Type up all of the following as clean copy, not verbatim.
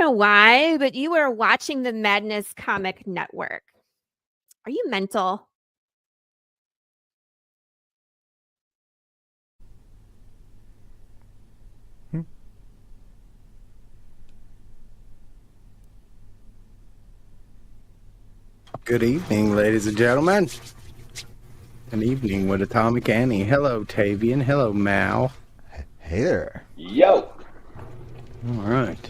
know why, but you are watching the Madness Comic Network. Are you mental? Good evening, ladies and gentlemen. An evening with Atomic Annie. Hello, Tavian. Hello, Mal. Hey there. Yo. All right.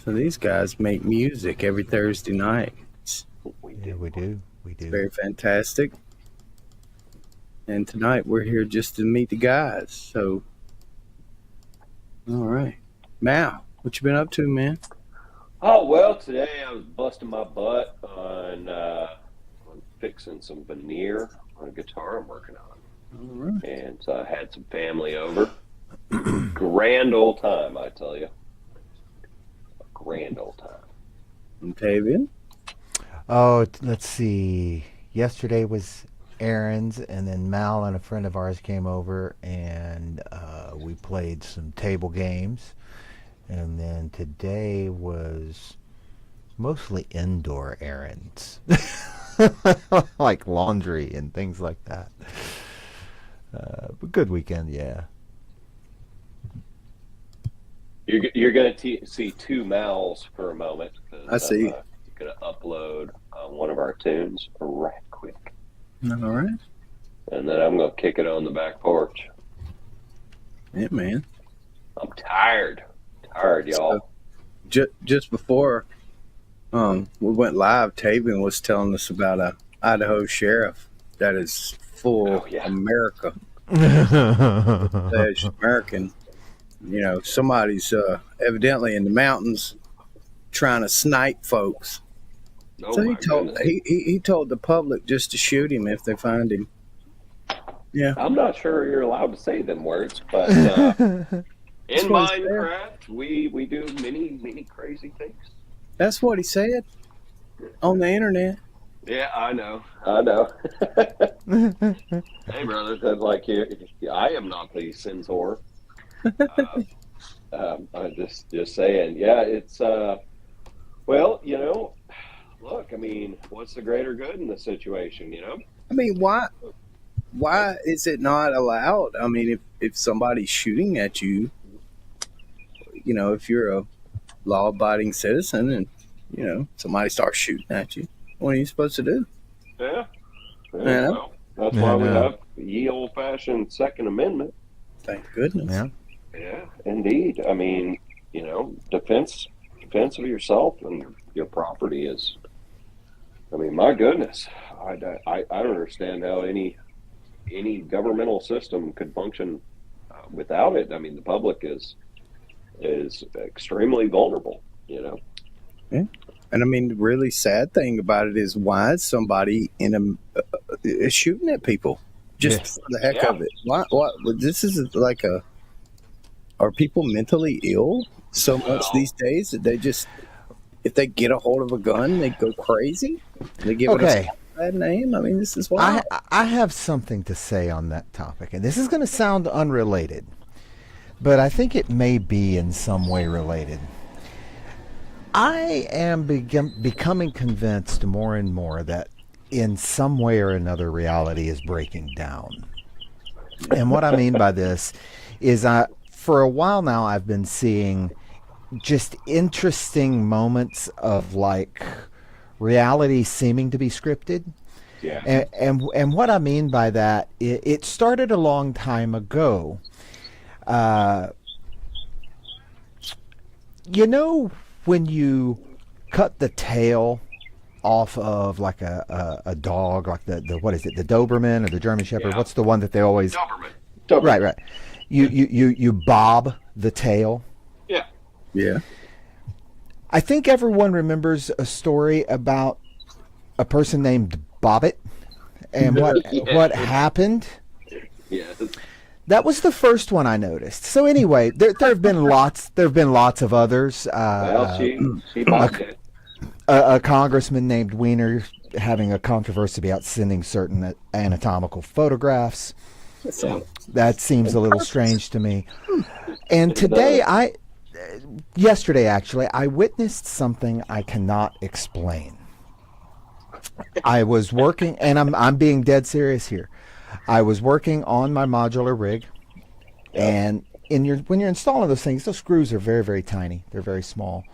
So these guys make music every Thursday night. We do. It's very fantastic. And tonight we're here just to meet the guys. So, all right. Mal, what you been up to, man? Oh, well, today I was busting my butt on fixing some veneer on a guitar I'm working on. All right. And so I had some family over. Grand old time, I tell you. A grand old time. And Tavian? Oh, let's see. Yesterday was Aaron's, and then Mal and a friend of ours came over, and we played some table games. And then today was mostly indoor errands, like laundry and things like that. But good weekend, yeah. You're going to see two Mals for a moment. I see. I'm going to upload one of our tunes right quick. All right. And then I'm going to kick it on the back porch. Yeah, man. I'm tired. Tired, y'all. Just before we went live, Tavian was telling us about a Idaho sheriff that is full America. Pledged American. You know, somebody's evidently in the mountains trying to snipe folks. Oh, So my he told the public just to shoot him if they find him. Yeah. I'm not sure you're allowed to say them words, but in Minecraft, we do many crazy things. That's what he said on the internet. Yeah, I know. Hey, brother, that's like I am not the censor. I'm just saying. Yeah, it's well, you know, look, I mean, what's the greater good in the situation? You know, I mean, why is it not allowed? I mean, if somebody's shooting at you, you know, if you're a law-abiding citizen and, you know, somebody starts shooting at you, what are you supposed to do? Yeah. Yeah. Well, that's why we have ye old-fashioned Second Amendment. Thank goodness. Yeah, indeed. I mean, you know, defense of yourself and your property is. I mean, my goodness, I don't understand how any governmental system could function without it. I mean, the public is extremely vulnerable. You know. Yeah. And I mean, the really sad thing about it is why is somebody is shooting at people just for the heck of it? Why? This is like are people mentally ill so much these days that they just, if they get a hold of a gun, they go crazy? They give it a bad name? I mean, this is why. I have something to say on that topic, and this is going to sound unrelated, but I think it may be in some way related. I am becoming convinced more and more that in some way or another reality is breaking down. And what I mean by this is for a while now I've been seeing just interesting moments of like reality seeming to be scripted. Yeah. And what I mean by that, it started a long time ago. You know, when you cut the tail off of like a dog, like the what is it, the Doberman or the German Shepherd? Yeah. What's the one that they always? Doberman. Right. You bob the tail. Yeah. Yeah. I think everyone remembers a story about a person named Bobbit and what happened. Yes. That was the first one I noticed. So anyway, there have been lots. There have been lots of others. Well, she bobbed it. A congressman named Weiner having a controversy about sending certain anatomical photographs. That seems a little strange to me. And today, yesterday, actually, I witnessed something I cannot explain. I was working, and I'm being dead serious here. I was working on my modular rig, and when you're installing those things, those screws are very, very tiny. They're very small.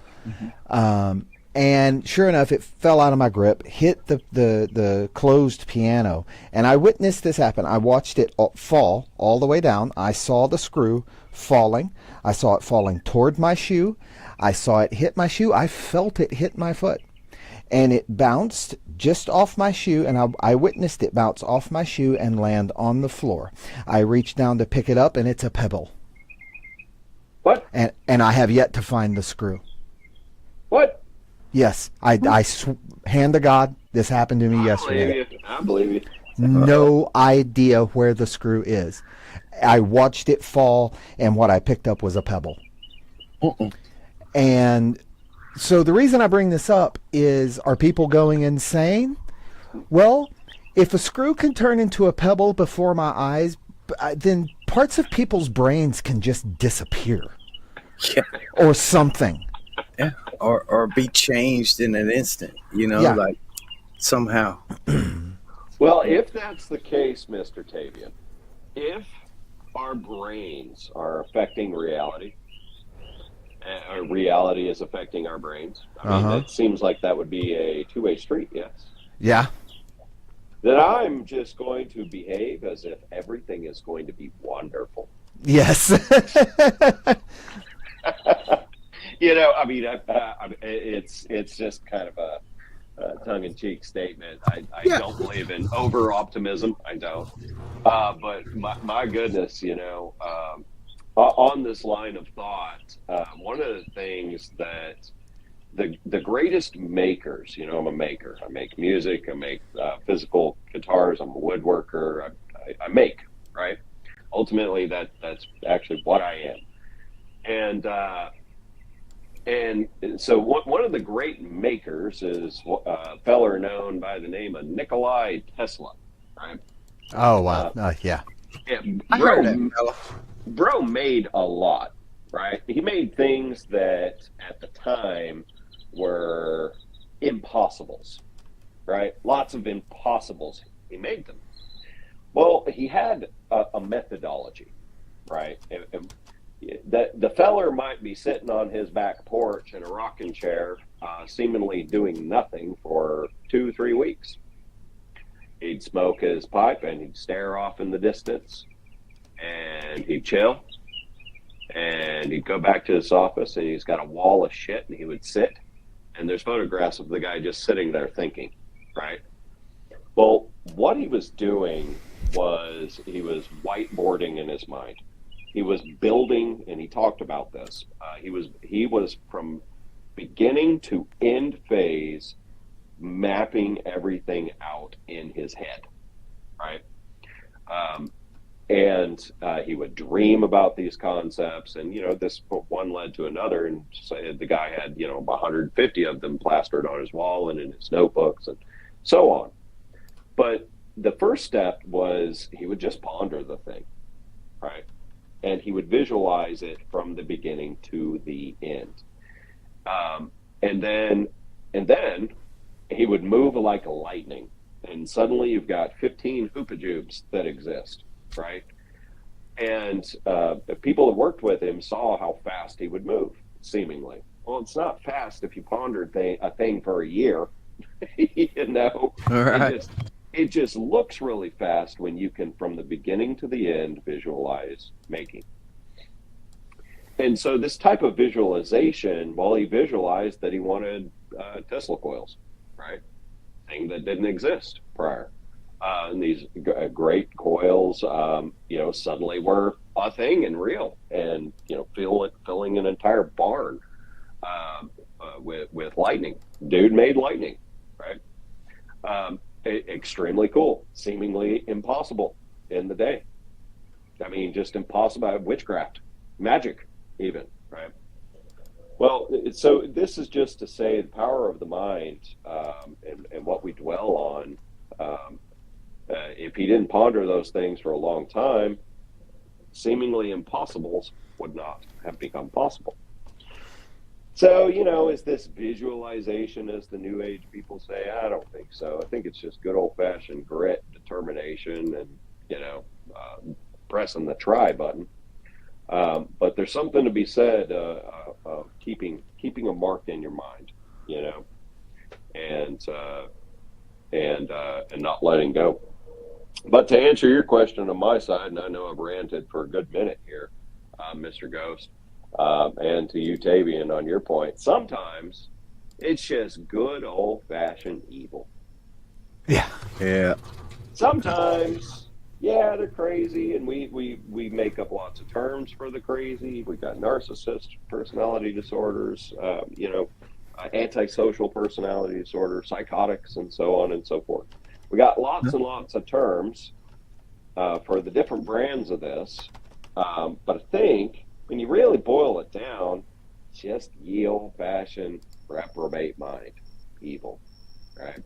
And sure enough, it fell out of my grip, hit the closed piano, and I witnessed this happen. I watched it fall all the way down. I saw the screw falling. I saw it falling toward my shoe. I saw it hit my shoe. I felt it hit my foot. And it bounced just off my shoe, and I witnessed it bounce off my shoe and land on the floor. I reached down to pick it up, and it's a pebble. What? And I have yet to find the screw. What? Yes, hand to God, this happened to me yesterday. I believe you. No idea where the screw is. I watched it fall, and what I picked up was a pebble. And so the reason I bring this up is, are people going insane? Well, if a screw can turn into a pebble before my eyes, then parts of people's brains can just disappear. Yeah. Or something. Yeah. Or be changed in an instant, like somehow. Well, if that's the case, Mr. Tavian, if our brains are affecting reality, or reality is affecting our brains, I mean, it seems like that would be a two-way street, yes? Yeah. Then I'm just going to behave as if everything is going to be wonderful. Yes. I mean, it's just kind of a tongue-in-cheek statement. I don't believe in over-optimism. I don't. But my goodness, on this line of thought, one of the things that the greatest makers, I'm a maker. I make music. I make physical guitars. I'm a woodworker. I make, right? Ultimately, that's actually what I am. And so one of the great makers is a feller known by the name of Nikola Tesla, right? Oh, wow. Yeah. I heard that fella. Bro made a lot, right? He made things that at the time were impossibles, right? Lots of impossibles. He made them. Well, he had a methodology, right? The feller might be sitting on his back porch in a rocking chair, seemingly doing nothing for 2-3 weeks. He'd smoke his pipe and he'd stare off in the distance, and he'd chill, and he'd go back to his office, and he's got a wall of shit, and he would sit, and there's photographs of the guy just sitting there thinking, right? Well, what he was doing was he was whiteboarding in his mind. He was building, and he talked about this. He was from beginning to end phase mapping everything out in his head, right? And he would dream about these concepts, and this one led to another, and so the guy had 150 of them plastered on his wall and in his notebooks and so on. But the first step was he would just ponder the thing, right? And he would visualize it from the beginning to the end. And then he would move like lightning. And suddenly you've got 15 hoopajubes that exist, right? And the people that worked with him saw how fast he would move, seemingly. Well, it's not fast if you pondered a thing for a year, All right. It just looks really fast when you can, from the beginning to the end, visualize making. And so this type of visualization, well, he visualized that he wanted Tesla coils, right? Thing that didn't exist prior. And these great coils, suddenly were a thing and real, and filling an entire barn with lightning. Dude made lightning, right? Extremely cool, seemingly impossible in the day. I mean, just impossible. Witchcraft, magic, even, right? Well, so this is just to say the power of the mind and what we dwell on. If he didn't ponder those things for a long time, seemingly impossibles would not have become possible. So, is this visualization, as the new age people say? I don't think so. I think it's just good old fashioned grit, determination, and, pressing the try button. But there's something to be said of keeping a mark in your mind, and not letting go. But to answer your question on my side, and I know I've ranted for a good minute here, Mr. Ghost, and to you, Tavian, on your point, sometimes it's just good old fashioned evil. Yeah. Sometimes, yeah, they're crazy, and we make up lots of terms for the crazy. We got narcissist personality disorders, antisocial personality disorder, psychotics, and so on and so forth. We got lots and lots of terms for the different brands of this, but I think when you really boil it down, it's just ye old-fashioned reprobate mind, evil, right?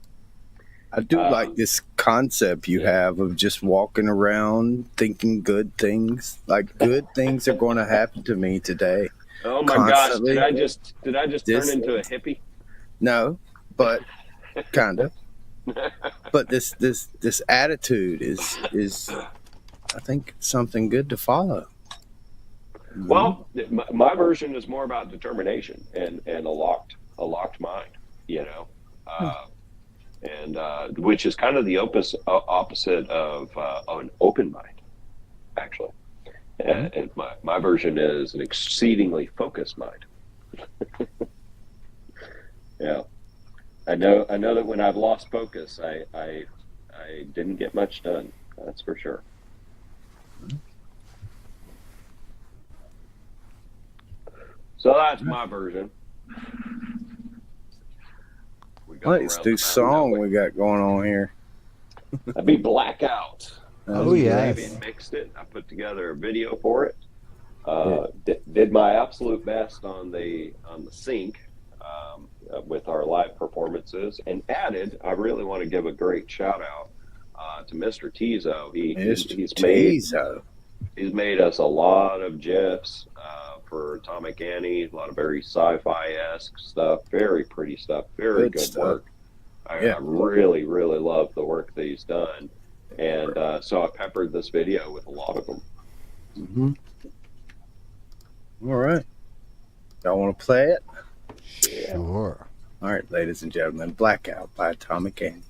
I do like this concept you have of just walking around thinking good things. Like good things are going to happen to me today. Oh my Constantly. gosh! Did I just turn into a hippie? No, but kind of. But this attitude is I think something good to follow. Well, my version is more about determination and a locked mind, and which is kind of the opposite of an open mind, actually. And my version is an exceedingly focused mind. Yeah, I know that when I've lost focus, I didn't get much done. That's for sure. So that's my version. Let's do song we got going on here. That'd be Blackout. Oh, yes. Tavian mixed it. I put together a video for it. Did my absolute best on the sync with our live performances, and added. I really want to give a great shout out to Mr. Tizo. He's made us a lot of GIFs for Atomic Annie, a lot of very sci-fi-esque stuff, very pretty stuff, very good work. I really, really love the work that he's done. And so I peppered this video with a lot of them. Mm-hmm. All right. Y'all want to play it? Sure. All right, ladies and gentlemen, Blackout by Atomic Annie.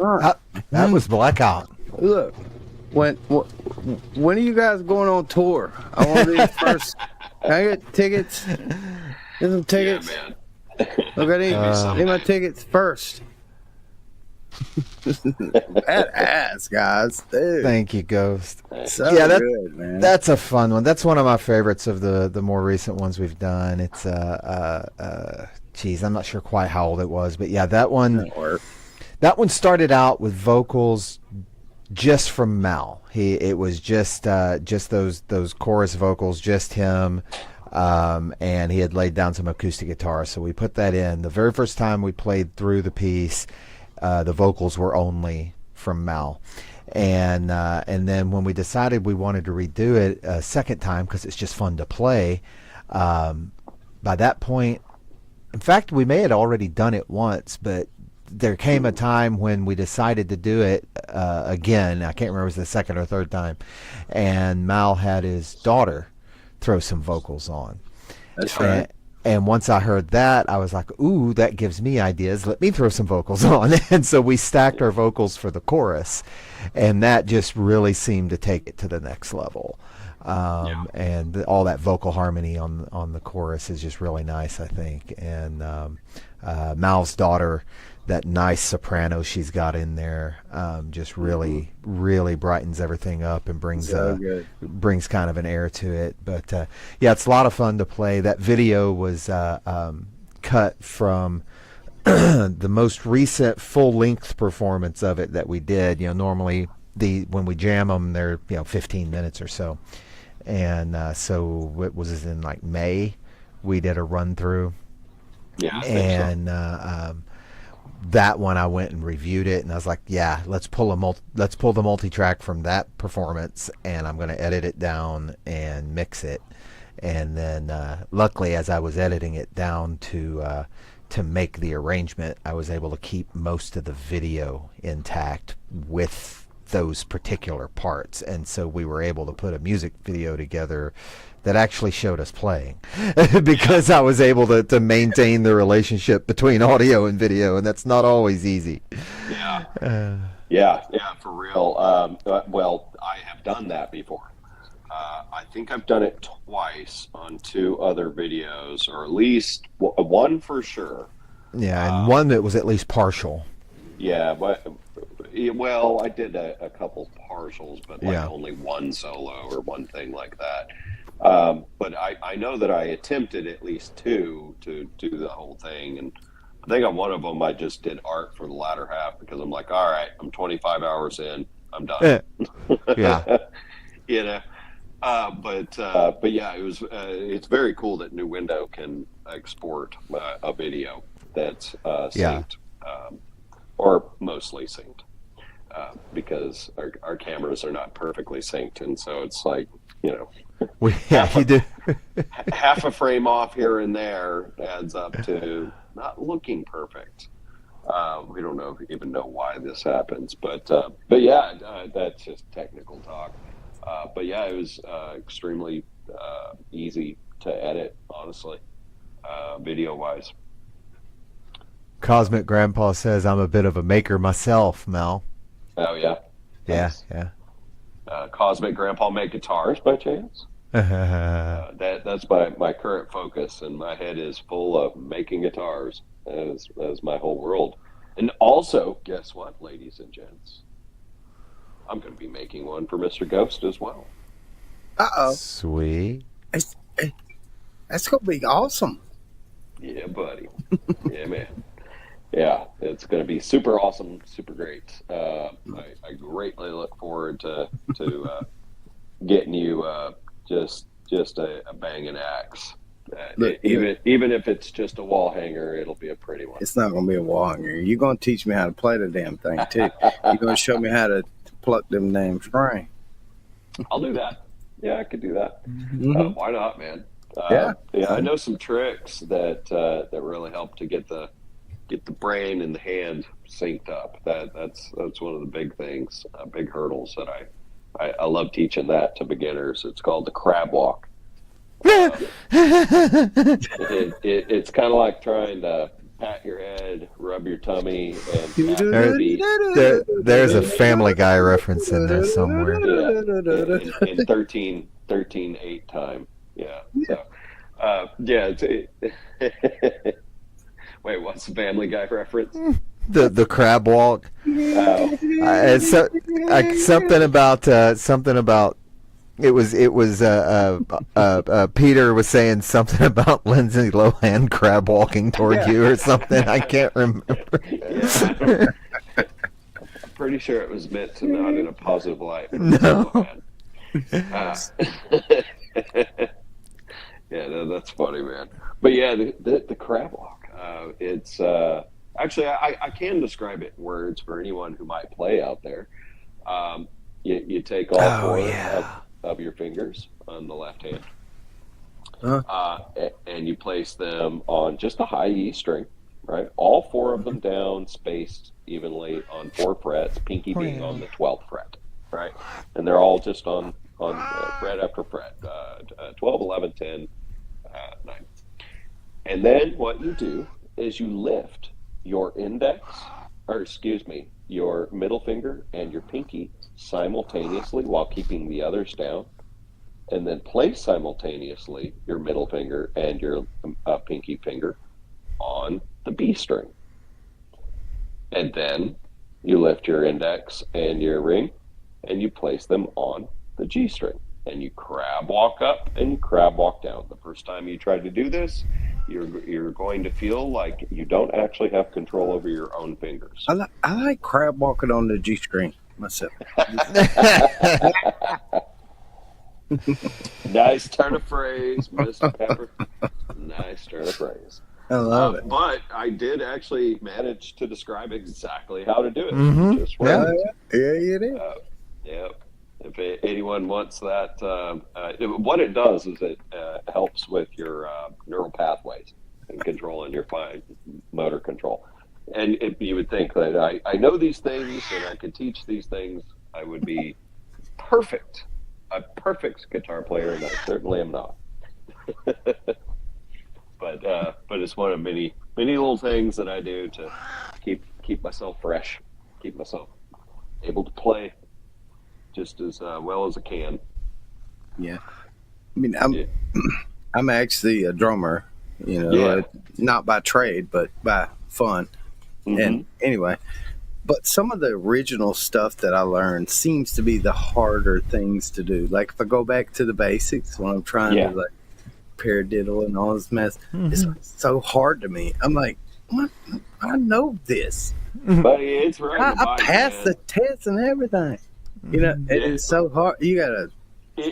right. That was Blackout. Look, when are you guys going on tour? I want to be first. Can I get tickets? Get some tickets. Yeah, man. Look, I need my tickets first. Badass, guys. Dude. Thank you, Ghost. So Yeah, good, man. That's a fun one. That's one of my favorites of the more recent ones we've done. It's geez, I'm not sure quite how old it was, but yeah, that one started out with vocals just from Mal. It was just those chorus vocals, just him, and he had laid down some acoustic guitar, so we put that in. The very first time we played through the piece, the vocals were only from Mal. And then when we decided we wanted to redo it a second time because it's just fun to play, by that point, in fact, we may had already done it once, but there came a time when we decided to do it again. I can't remember if it was the second or third time, and Mal had his daughter throw some vocals on. That's right. And once I heard that, I was like, ooh, that gives me ideas. Let me throw some vocals on. And so we stacked our vocals for the chorus, and that just really seemed to take it to the next level. And all that vocal harmony on the chorus is just really nice, I think. And Mal's daughter, that nice soprano she's got in there, just really, really brightens everything up and brings brings kind of an air to it. But yeah, it's a lot of fun to play. That video was cut from the most recent full-length performance of it that we did. Normally when we jam them, they're 15 minutes or so, and so it was in like May. We did a run through. Yeah, I think so. That one I went and reviewed it, and I was like, yeah, let's pull the multi-track from that performance, and I'm going to edit it down and mix it. And then luckily, as I was editing it down to make the arrangement, I was able to keep most of the video intact with those particular parts, and so we were able to put a music video together that actually showed us playing because I was able to maintain the relationship between audio and video, and that's not always easy. Yeah, for real. Well, I have done that before. I think I've done it twice on two other videos, or at least one for sure. Yeah, and one that was at least partial. Yeah, but well, I did a couple partials, but only one solo or one thing like that. But I know that I attempted at least two to do the whole thing, and I think on one of them I just did art for the latter half because I'm like, all right, I'm 25 hours in, I'm done. Yeah. But yeah, it was. It's very cool that New Window can export a video that's synced, or mostly synced, because our cameras are not perfectly synced, and so it's like You do. half a frame off here and there adds up to not looking perfect. We don't even know why this happens, but yeah, that's just technical talk. But yeah, it was extremely easy to edit, honestly, video wise. Cosmic Grandpa says I'm a bit of a maker myself, Mel. Oh yeah. Yeah, Nice. yeah. Cosmic Grandpa make guitars by chance? That's my current focus, and my head is full of making guitars. That is my whole world. And also, guess what, ladies and gents? I'm going to be making one for Mr. Ghost as well. Uh-oh. Sweet. That's going to be awesome. Yeah, buddy. Yeah, man. Yeah, it's going to be super awesome, super great. I greatly look forward to getting you just a banging axe. Even if it's just a wall hanger, it'll be a pretty one. It's not going to be a wall hanger. You're going to teach me how to play the damn thing, too. You're going to show me how to pluck them damn string. I'll do that. Yeah, I could do that. Mm-hmm. Why not, man? Yeah. I know some tricks that really help to get the brain and the hand synced up. That's one of the big things, big hurdles that I love teaching that to beginners. It's called the crab walk. It's kind of like trying to pat your head, rub your tummy, and tap your feet. There's a Family Guy reference in there somewhere. Yeah, in 13/8 time. Yeah. So, yeah. Wait, what's the Family Guy reference? The crab walk. Oh, It's something about. It was Peter was saying something about Lindsay Lohan crab walking toward you or something. I can't remember. yeah. I'm pretty sure it was meant to not in a positive light. No. Yeah, no, that's funny, man. But yeah, the crab walk. It's actually I can describe it in words for anyone who might play out there. You take all four of your fingers on the left hand, and you place them on just a high E string, right? All four of them down, spaced evenly on 4 frets, pinky being on the 12th fret, right? And they're all just on fret after fret, 12, 11, 10, 9. And then what you do is you lift your your middle finger and your pinky simultaneously while keeping the others down, and then place simultaneously your middle finger and your pinky finger on the B string. And then you lift your index and your ring and you place them on the G string. And you crab walk up and you crab walk down. The first time you try to do this, you're going to feel like you don't actually have control over your own fingers. I like crab walking on the G string myself. Nice turn of phrase, Mr. Pepper. Nice turn of phrase. I love it. But I did actually manage to describe exactly how to do it. Mhm. Just Yeah, right. you did. Yeah. If anyone wants that, what it does is it helps with your neural pathways and controlling your fine motor control. And you would think that I know these things and I could teach these things, I would be a perfect guitar player, and I certainly am not. But it's one of many little things that I do to keep myself fresh, keep myself able to play just as well as I can. Yeah. I mean, Yeah. I'm actually a drummer, not by trade, but by fun. Mhm. And anyway, but some of the original stuff that I learned seems to be the harder things to do. Like if I go back to the basics when I'm trying Yeah. to like paradiddle and all this mess, it's so hard to me. I'm like, what? I know this. But it's right. I passed the test and everything. It's so hard. You gotta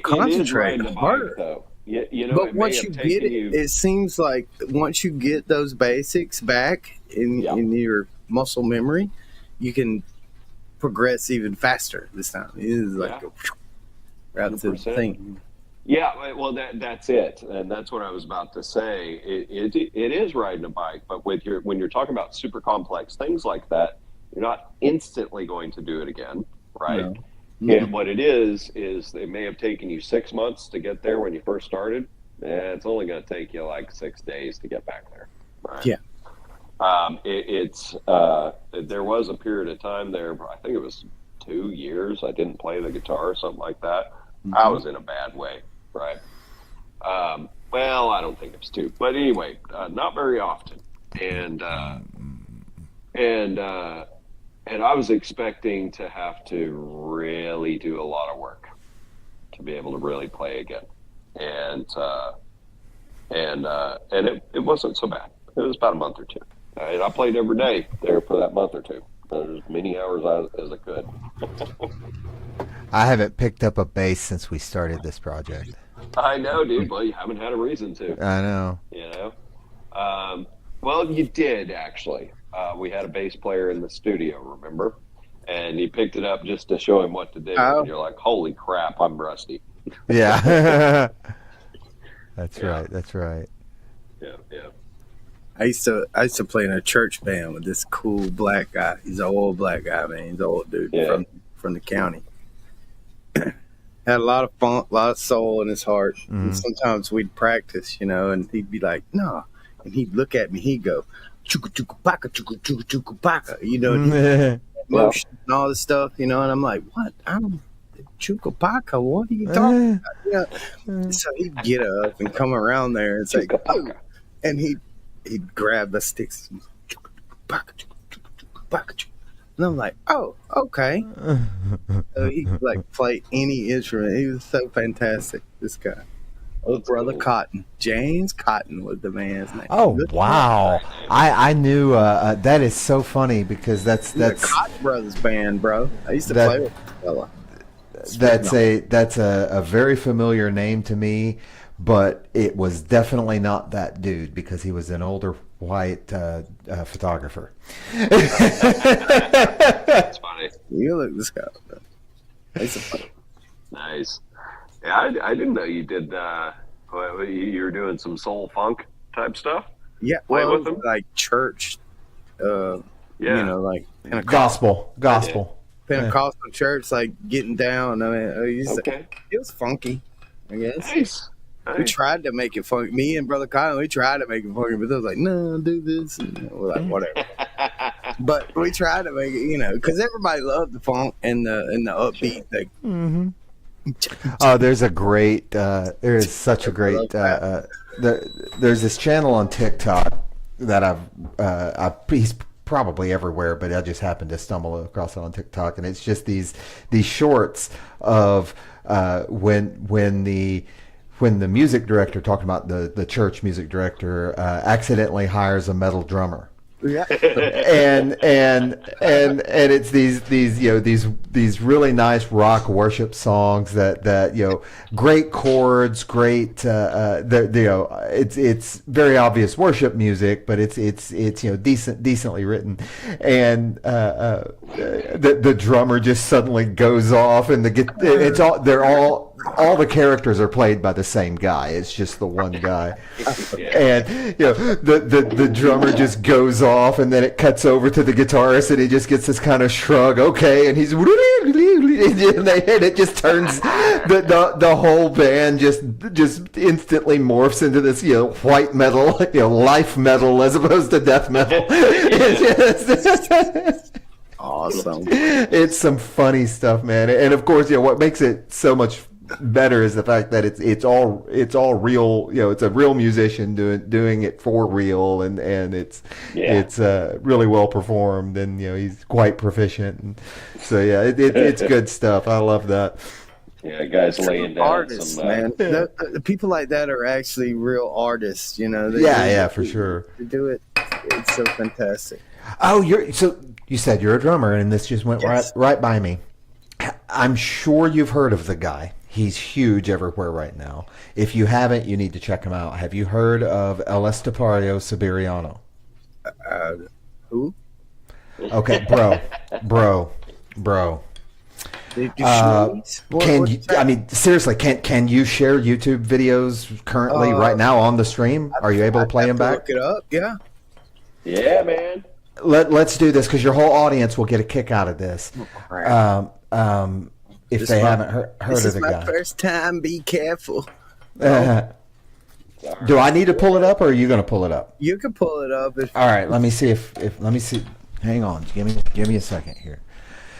concentrate harder. Though. But But once you get it, it seems like once you get those basics back in your muscle memory, you can progress even faster this time. It is like right to the thing. Yeah, well, that's it, and that's what I was about to say. It is riding a bike, but when you're talking about super complex things like that, you're not instantly going to do it again, right? No. And what it is it may have taken you 6 months to get there when you first started. It's only going to take you like 6 days to get back there. Right? Yeah. There was a period of time there, I think it was 2 years, I didn't play the guitar or something like that. Mm-hmm. I was in a bad way, right? Well, I don't think it was 2, but anyway, not very often. And I was expecting to have to really do a lot of work to be able to really play again. And it wasn't so bad. It was about a month or 2. And I played every day there for that month or 2. As many hours as I could. I haven't picked up a bass since we started this project. I know, dude. Well, you haven't had a reason to. I know. Well, you did, actually. We had a bass player in the studio, remember? And he picked it up just to show him what to do. Oh. And you're like, holy crap, I'm rusty. Yeah. That's right. Yeah. I used to play in a church band with this cool black guy. He's an old black guy, man. He's an old dude from the county. Had a lot of funk, a lot of soul in his heart. And sometimes we'd practice, and he'd be like, "No," and he'd look at me. He'd go, chuka chuka baka chuka chuka chuka baka, you know, motion and all this stuff, you know, and I'm like, what? I'm Chukapaka, what are you talking about? You know, so he'd get up and come around there and say, oh, and he'd grab the sticks, and I'm like, oh, okay. So he'd like play any instrument. He was so fantastic, this guy. Oh, Brother Cotton. James Cotton was the man's name. Oh, wow. I knew that is so funny because that's the Cotton Brothers band, bro. I used to play with that fella. That's a very familiar name to me, but it was definitely not that dude because he was an older white photographer. That's funny. You look this guy. That's funny. Nice. Yeah, I didn't know you did. You were doing some soul funk type stuff. Yeah, well, with them? Like church. You know, like gospel. Pentecostal church, like getting down. I mean, it was funky, I guess. Nice. We tried to make it funky. Me and Brother Kyle, we tried to make it funky, but they was like, no, do this. And we're like, whatever. But we tried to make it, you know, because everybody loved the funk and the upbeat thing. Mm-hmm. Oh, there's a great, there is such a great, there's this channel on TikTok that he's probably everywhere, but I just happened to stumble across it on TikTok, and it's just these shorts of when the music director, talking about the church music director, accidentally hires a metal drummer. Yeah. and it's these really nice rock worship songs that you know, great chords, great it's very obvious worship music, but it's you know, decently written, and the drummer just suddenly goes off, and all the characters are played by the same guy. It's just the one guy, and you know, the drummer just goes off, and then it cuts over to the guitarist, and he just gets this kind of shrug, okay, and he's and it just turns the whole band just instantly morphs into this, you know, white metal, you know, life metal as opposed to death metal. Awesome. It's some funny stuff, man, and of course, you know, what makes it so much better is the fact that it's all real. You know, it's a real musician doing it for real, and it's really well performed, and you know, he's quite proficient, and so yeah, it's good stuff. I love that. Yeah, guys laying down artists, some, man. The people like that are actually real artists. You know. For sure. To do it, it's so fantastic. Oh, you said you're a drummer, and this just went right by me. I'm sure you've heard of the guy. He's huge everywhere right now. If you haven't, you need to check him out. Have you heard of El Estepario Siberiano? Who? Okay, bro. I mean, seriously, can you share YouTube videos currently right now on the stream? Are you able to play them back? Look it up, yeah. Yeah, man. Let's do this because your whole audience will get a kick out of this. If they haven't heard of the guy. This is my first time. Be careful. Do I need to pull it up, or are you going to pull it up? You can pull it up. All right. Let me see let me see. Hang on. Give me a second here.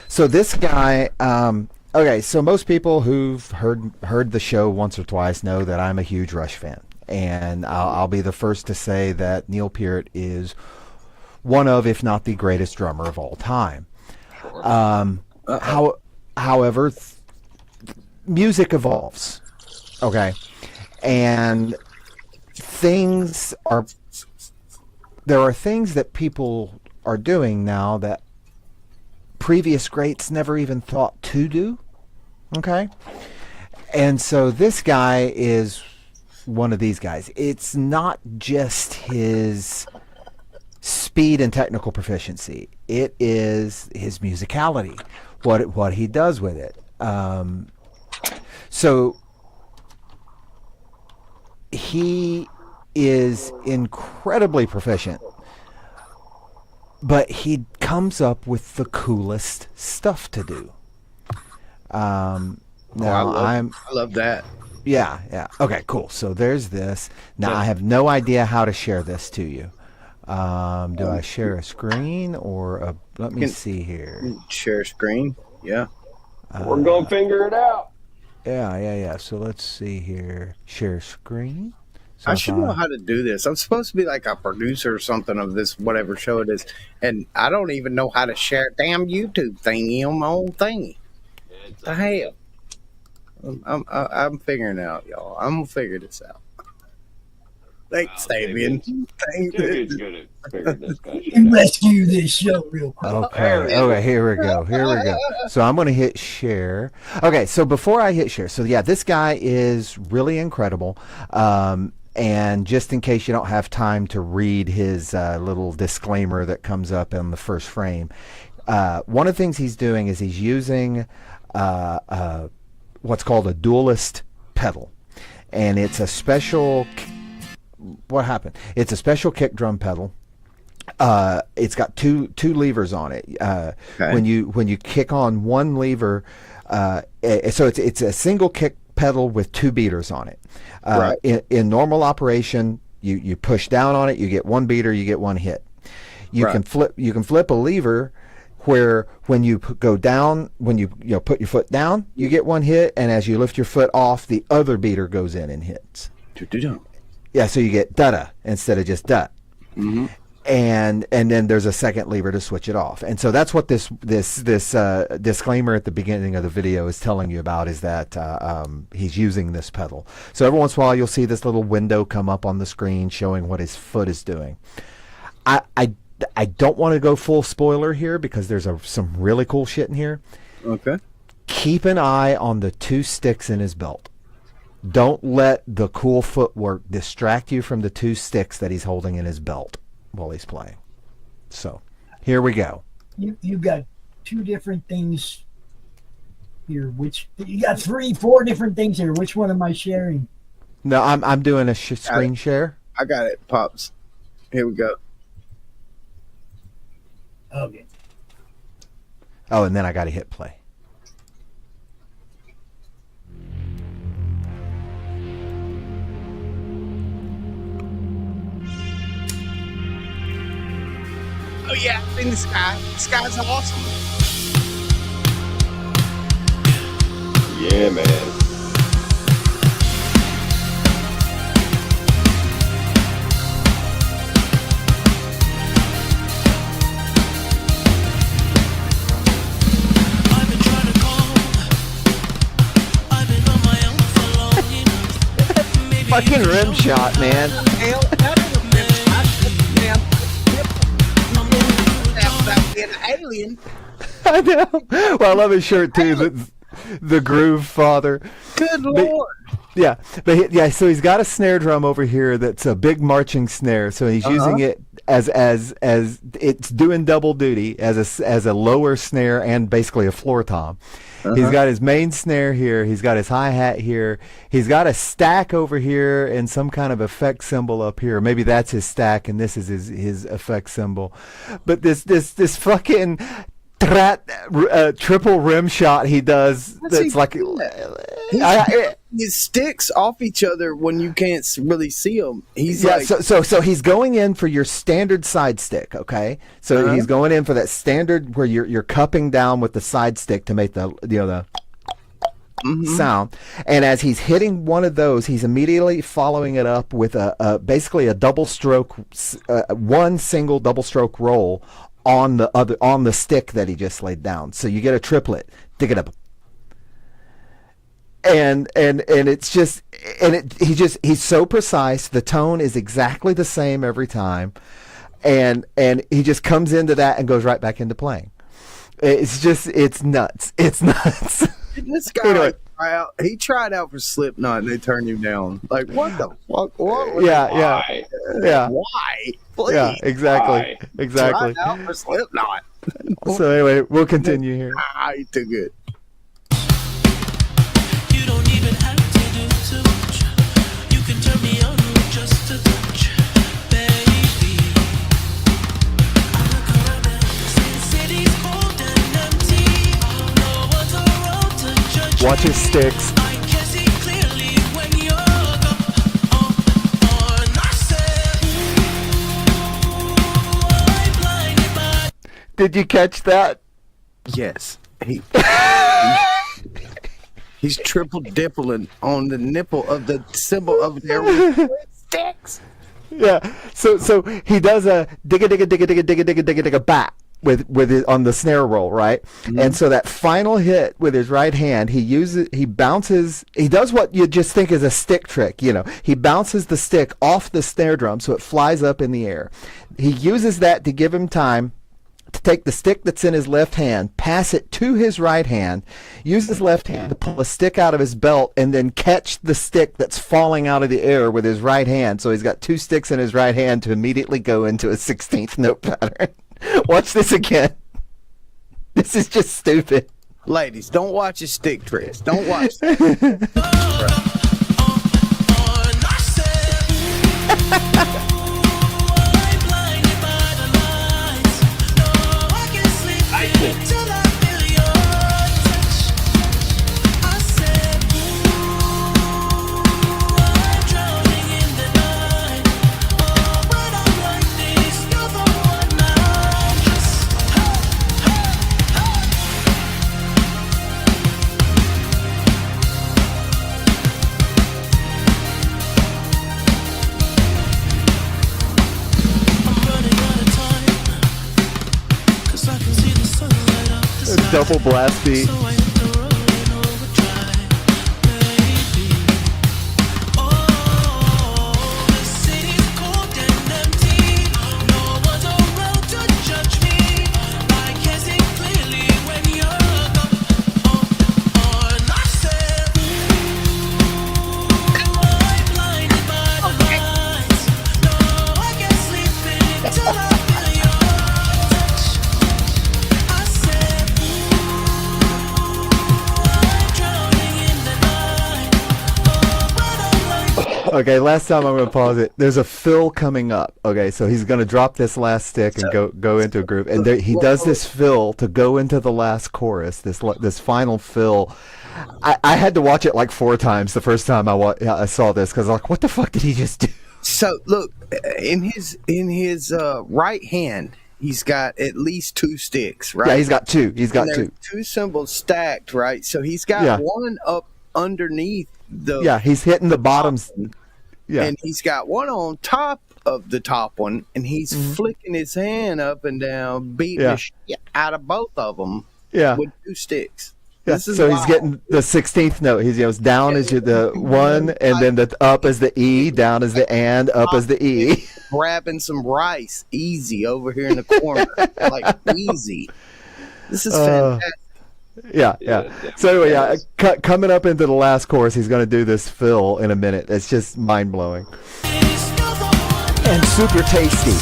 So this guy. Okay. So most people who've heard the show once or twice know that I'm a huge Rush fan, and I'll be the first to say that Neil Peart is one of, if not the greatest drummer of all time. Sure. However, music evolves, okay, and there are things that people are doing now that previous greats never even thought to do, okay, and so this guy is one of these guys. It's not just his speed and technical proficiency. It is his musicality. What he does with it. So he is incredibly proficient, but he comes up with the coolest stuff to do. I love that. Yeah. Okay, cool. So there's this. Now I have no idea how to share this to you. Do I share a screen or let me see here. Share screen. Yeah. We're gonna figure it out. Yeah. So let's see here. Share screen. So I if should know how to do this. I'm supposed to be like a producer or something of this whatever show it is, and I don't even know how to share a damn YouTube thingy on my own thingy. What the hell? I'm figuring it out, y'all. I'm gonna figure this out. Thanks, Damien. Thank David's good at figuring this guy shit And out. rescue this show real quick. Okay, here we go. So I'm going to hit share. Okay, so before I hit share, so yeah, this guy is really incredible. And just in case you don't have time to read his little disclaimer that comes up in the first frame, one of the things he's doing is he's using what's called a dualist pedal. And it's a special... What happened? It's a special kick drum pedal. It's got two levers on it. Okay. When you kick on one lever, so it's a single kick pedal with two beaters on it. Right. In normal operation, you push down on it, you get one beater, you get one hit. You Right. can flip a lever where when you go down, when you put your foot down, you get one hit, and as you lift your foot off, the other beater goes in and hits. Do-do-do. Yeah, so you get da-da instead of just da. Mhm. And then there's a second lever to switch it off. And so that's what this disclaimer at the beginning of the video is telling you about, is that he's using this pedal. So every once in a while you'll see this little window come up on the screen showing what his foot is doing. I don't want to go full spoiler here because there's some really cool shit in here. Okay. Keep an eye on the two sticks in his belt. Don't let the cool footwork distract you from the two sticks that he's holding in his belt while he's playing. So, here we go. You got two different things here. Which you got 4 different things here. Which one am I sharing? No, I'm doing a screen share. I got it, Pops. Here we go. Okay. Oh, and then I got to hit play. Oh yeah, in the sky. The sky's awesome. Yeah, man. I've been trying to call. I've been on my own for long enough. Maybe Fucking you rim know shot, man. Hell, that is a bit damn. About being an alien. I know. Well, I love his shirt too. The Groove Father. Good lord. Yeah, but so he's got a snare drum over here that's a big marching snare. So he's using it as it's doing double duty as a lower snare and basically a floor tom. He's got his main snare here. He's got his hi-hat here. He's got a stack over here and some kind of effect symbol up here. Maybe that's his stack and this is his effect symbol. But this fucking triple rim shot he does. How's he That's like do His sticks off each other when you can't really see them. He's yeah, like, so he's going in for your standard side stick, okay? So he's going in for that standard where you're cupping down with the side stick to make the sound. And as he's hitting one of those, he's immediately following it up with basically a double stroke, one single double stroke roll on the stick that he just laid down. So you get a triplet. Dig it up. And it's just he's so precise. The tone is exactly the same every time, and he just comes into that and goes right back into playing. It's nuts. It's nuts. this guy, he tried out for Slipknot and they turned him down. Like, what the fuck? What? Yeah. Why? Please. Yeah, exactly. Why? Exactly. Tried out for Slipknot. So anyway, we'll continue here. He's too good. you don't even have to do too much. You can turn me on with just a touch, baby. I look around and see the city's cold and empty. No one's around to judge Watch his me. sticks. I can see clearly when you're gone. I said, ooh, Did you catch that? Yes. He's triple dippling on the nipple of the symbol of their sticks. Yeah. So he does a digga digga digga digga digga digga digga digga bat with it on the snare roll, right? And so that final hit with his right hand, he bounces, he does what you just think is a stick trick, you know. He bounces the stick off the snare drum so it flies up in the air. He uses that to give him time to take the stick that's in his left hand, pass it to his right hand, use his left hand to pull a stick out of his belt, and then catch the stick that's falling out of the air with his right hand. So he's got two sticks in his right hand to immediately go into a 16th note pattern. Watch this again. This is just stupid. Ladies, don't watch his stick tricks. Don't watch that. Double blast beat. Okay, last time I'm going to pause it. There's a fill coming up. Okay, so he's going to drop this last stick and go into a groove, and he does this fill to go into the last chorus. This final fill. I had to watch it like 4 times the first time I saw this because I'm like, what the fuck did he just do? So look, in his right hand, he's got at least 2 sticks, right? Yeah, he's got 2. He's got 2. 2 cymbals stacked, right? So he's got one up underneath the. Yeah, he's hitting the bottoms. Yeah, and he's got one on top of the top one, and he's flicking his hand up and down, beating the shit out of both of them. Yeah, with 2 sticks. Yeah, so he's getting the 16th note. He goes down as the 1, and then the up as the E, down as the and, up as the E. Grabbing some rice, easy over here in the corner, like easy. This is fantastic. Yeah. So anyway, coming up into the last chorus, he's going to do this fill in a minute. It's just mind blowing and super tasty.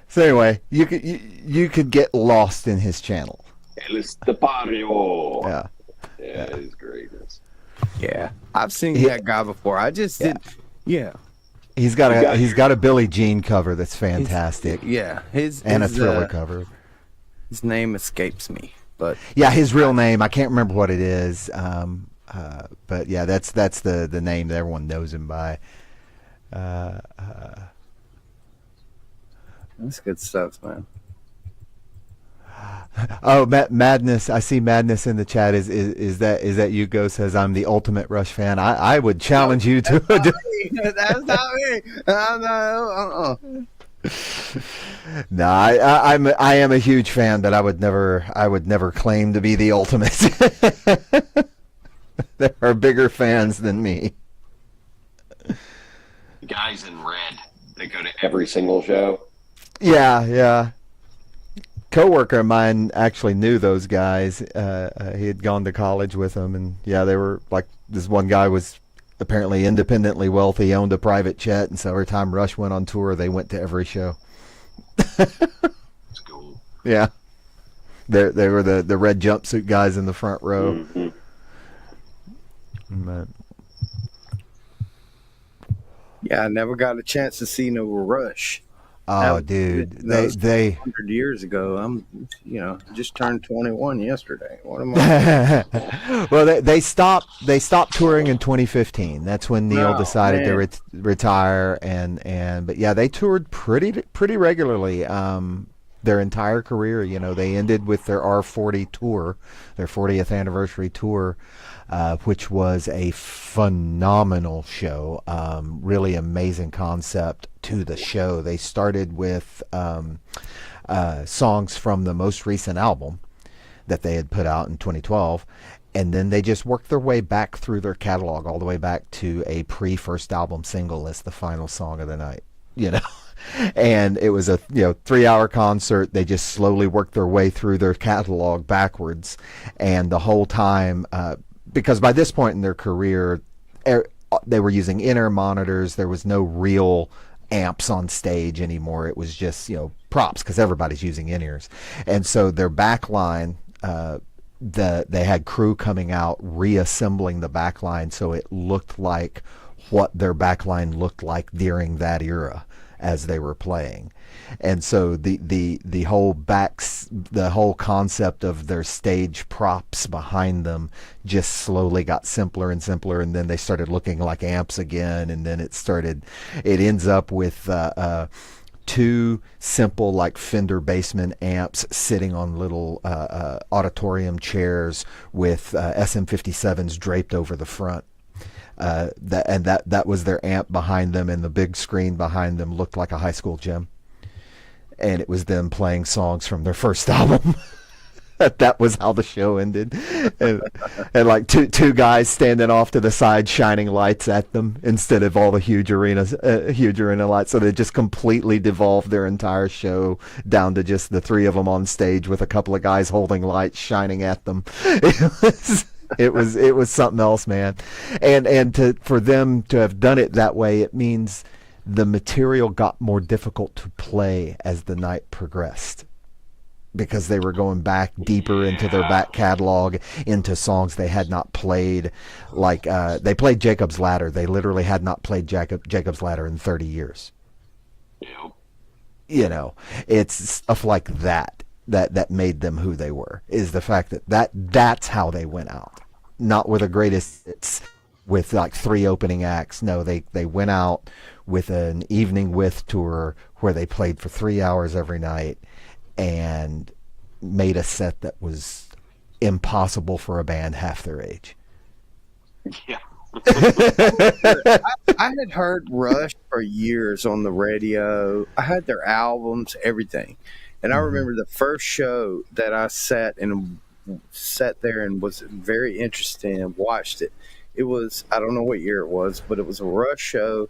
So anyway, you could get lost in his channel. El Estepario. Yeah, his greatness. Yeah, I've seen that guy before. I just didn't. Yeah, he's got a Billie Jean cover that's fantastic. His Thriller cover. His name escapes me, but yeah, his real name I can't remember what it is. But yeah, that's the name that everyone knows him by. That's good stuff, man. Oh, Madness! I see Madness in the chat. Is that you? Go says I'm the ultimate Rush fan. I would challenge you to. That's not me. No, I am a huge fan, but I would never claim to be the ultimate. There are bigger fans than me. Guys in red that go to every single show. Yeah, yeah. Coworker of mine actually knew those guys. He had gone to college with them, and yeah, they were like, this one guy was apparently independently wealthy, owned a private jet, and so every time Rush went on tour, they went to every show. It's cool. Yeah, they were the red jumpsuit guys in the front row. Mm-hmm. But, Yeah, I never got a chance to see no Rush. oh, was- dude, that was they 100 years ago. I'm, just turned 21 yesterday. What am I? well, they stopped touring in 2015. That's when Neil Oh, decided to man. retire, and but yeah, they toured pretty regularly. Their entire career, they ended with their R40 tour, their 40th anniversary tour, which was a phenomenal show. Really amazing concept to the show. They started with songs from the most recent album that they had put out in 2012, and then they just worked their way back through their catalog all the way back to a pre-first album single as the final song of the night. And it was a 3-hour concert. They just slowly worked their way through their catalog backwards, and the whole time, because by this point in their career, they were using in-ear monitors. There was no real amps on stage anymore. It was just props, because everybody's using in-ears, and so their back line. They had crew coming out reassembling the back line so it looked like what their back line looked like during that era as they were playing. And so the whole concept of their stage props behind them just slowly got simpler and simpler, and then they started looking like amps again, and then it ends up with two simple like Fender Bassman amps sitting on little auditorium chairs with SM57s draped over the front. That was their amp behind them, and the big screen behind them looked like a high school gym, and it was them playing songs from their first album. That was how the show ended, and like two guys standing off to the side shining lights at them instead of all the huge arena lights. So they just completely devolved their entire show down to just the three of them on stage with a couple of guys holding lights shining at them. It was something else, man. And for them to have done it that way, it means the material got more difficult to play as the night progressed, because they were going back deeper into their back catalog, into songs they had not played. Like they played Jacob's Ladder. They literally had not played Jacob's Ladder in 30 years. It's stuff like that made them who they were, is the fact that's how they went out. Not with the greatest hits with like 3 opening acts. No, they went out with an evening with tour where they played for 3 hours every night and made a set that was impossible for a band half their age. Yeah. I had heard Rush for years on the radio. I had their albums, everything. And I remember the first show that I sat there and was very interested and watched it. It was, I don't know what year it was, but it was a Rush show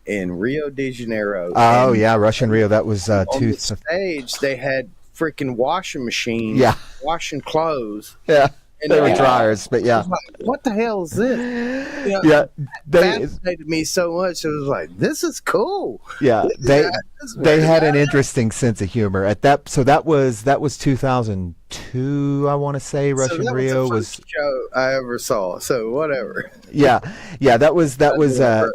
in Rio de Janeiro. Oh, And yeah, Russian Rio. That was on the stage, they had freaking washing machines, Yeah. washing clothes. Yeah, And they were I dryers, but was yeah. like, what the hell is this? Yeah, Fascinated me so much. It was like, this is cool. they This is they where had it's an at. interesting sense of humor at that. So that was 2002, I want to say. So Russian that Rio the was first show I ever saw. So whatever. yeah. That was 02.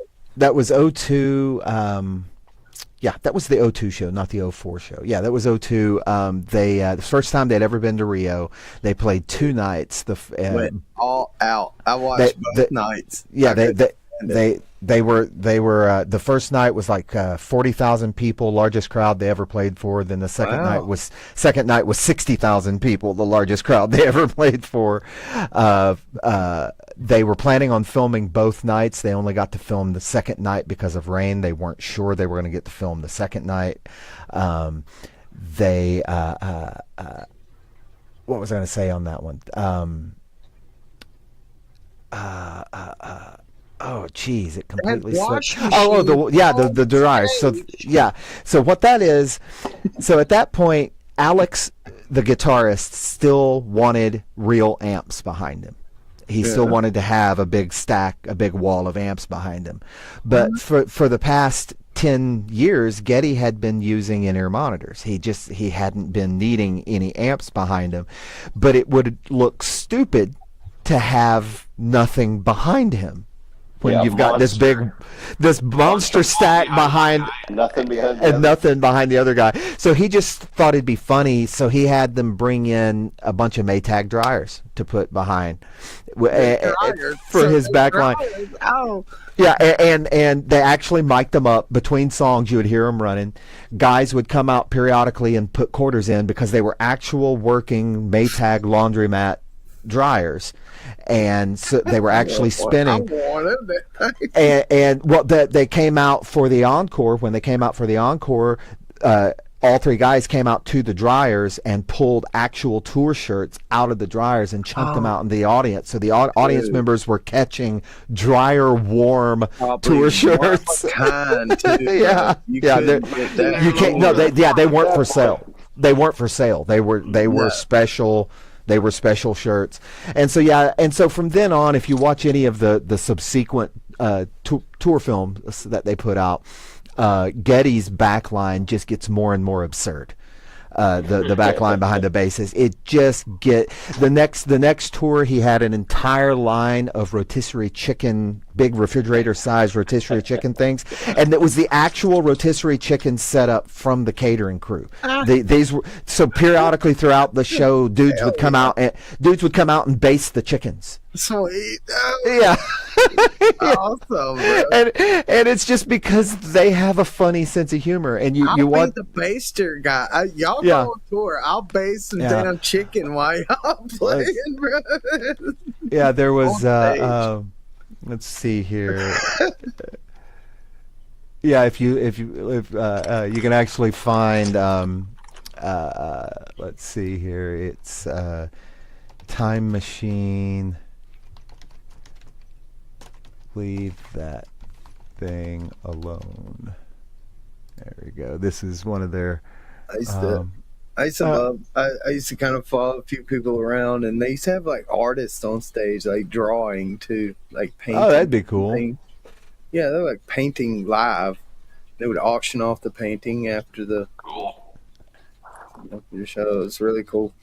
Yeah, that was the 02 show, not the 04 show. Yeah, that was 02. They the first time they'd ever been to Rio. They played 2 nights. Went all out. I watched both nights. Yeah, I couldn't stand They were the first night was like 40,000 people, largest crowd they ever played for. Then the second night was 60,000 people, the largest crowd they ever played for. They were planning on filming both nights. They only got to film the second night because of rain. They weren't sure they were going to get to film the second night. What was I going to say on that one? Oh, geez, it completely slipped. The dryers. So, yeah. So what that is, so at that point, Alex, the guitarist, still wanted real amps behind him. He still wanted to have a big wall of amps behind him. But for the past 10 years, Geddy had been using in-ear monitors. He hadn't been needing any amps behind him. But it would look stupid to have nothing behind him when you've got this monster stack behind nothing behind the and other. nothing behind the other guy. So he just thought it'd be funny, so he had them bring in a bunch of Maytag dryers to put behind for his back line. Oh. Yeah, and they actually mic'd them up between songs. You would hear them running. Guys would come out periodically and put quarters in because they were actual working Maytag laundromat dryers, and so they were actually spinning. And what they came out for the encore. When they came out for the encore, all three guys came out to the dryers and pulled actual tour shirts out of the dryers and chunked them out in the audience. So the audience members were catching dryer warm tour shirts. Yeah, you can't. No, they weren't for sale. They weren't for sale. They were special. They were special shirts. And so from then on, if you watch any of the subsequent tour films that they put out, Geddy's backline just gets more and more absurd. The back line behind the basses, it just the next tour he had an entire line of rotisserie chicken, big refrigerator sized rotisserie chicken things, and it was the actual rotisserie chicken setup from the catering crew. These were so periodically throughout the show, dudes would come out and baste the chickens. Sweet. Yeah. Awesome, bro. And it's just because they have a funny sense of humor, and you want the baster guy. Y'all go on tour. I'll baste some damn chicken while y'all playing, bro. Yeah, there was. Let's see here. Yeah, if you can actually find. Let's see here. It's Time Machine. Leave that thing alone. There we go. This is one of their. I used to kind of follow a few people around, and they used to have like artists on stage, like drawing too, like painting. Oh, that'd be cool. Yeah, they're like painting live. They would auction off the painting after the show. It was really cool.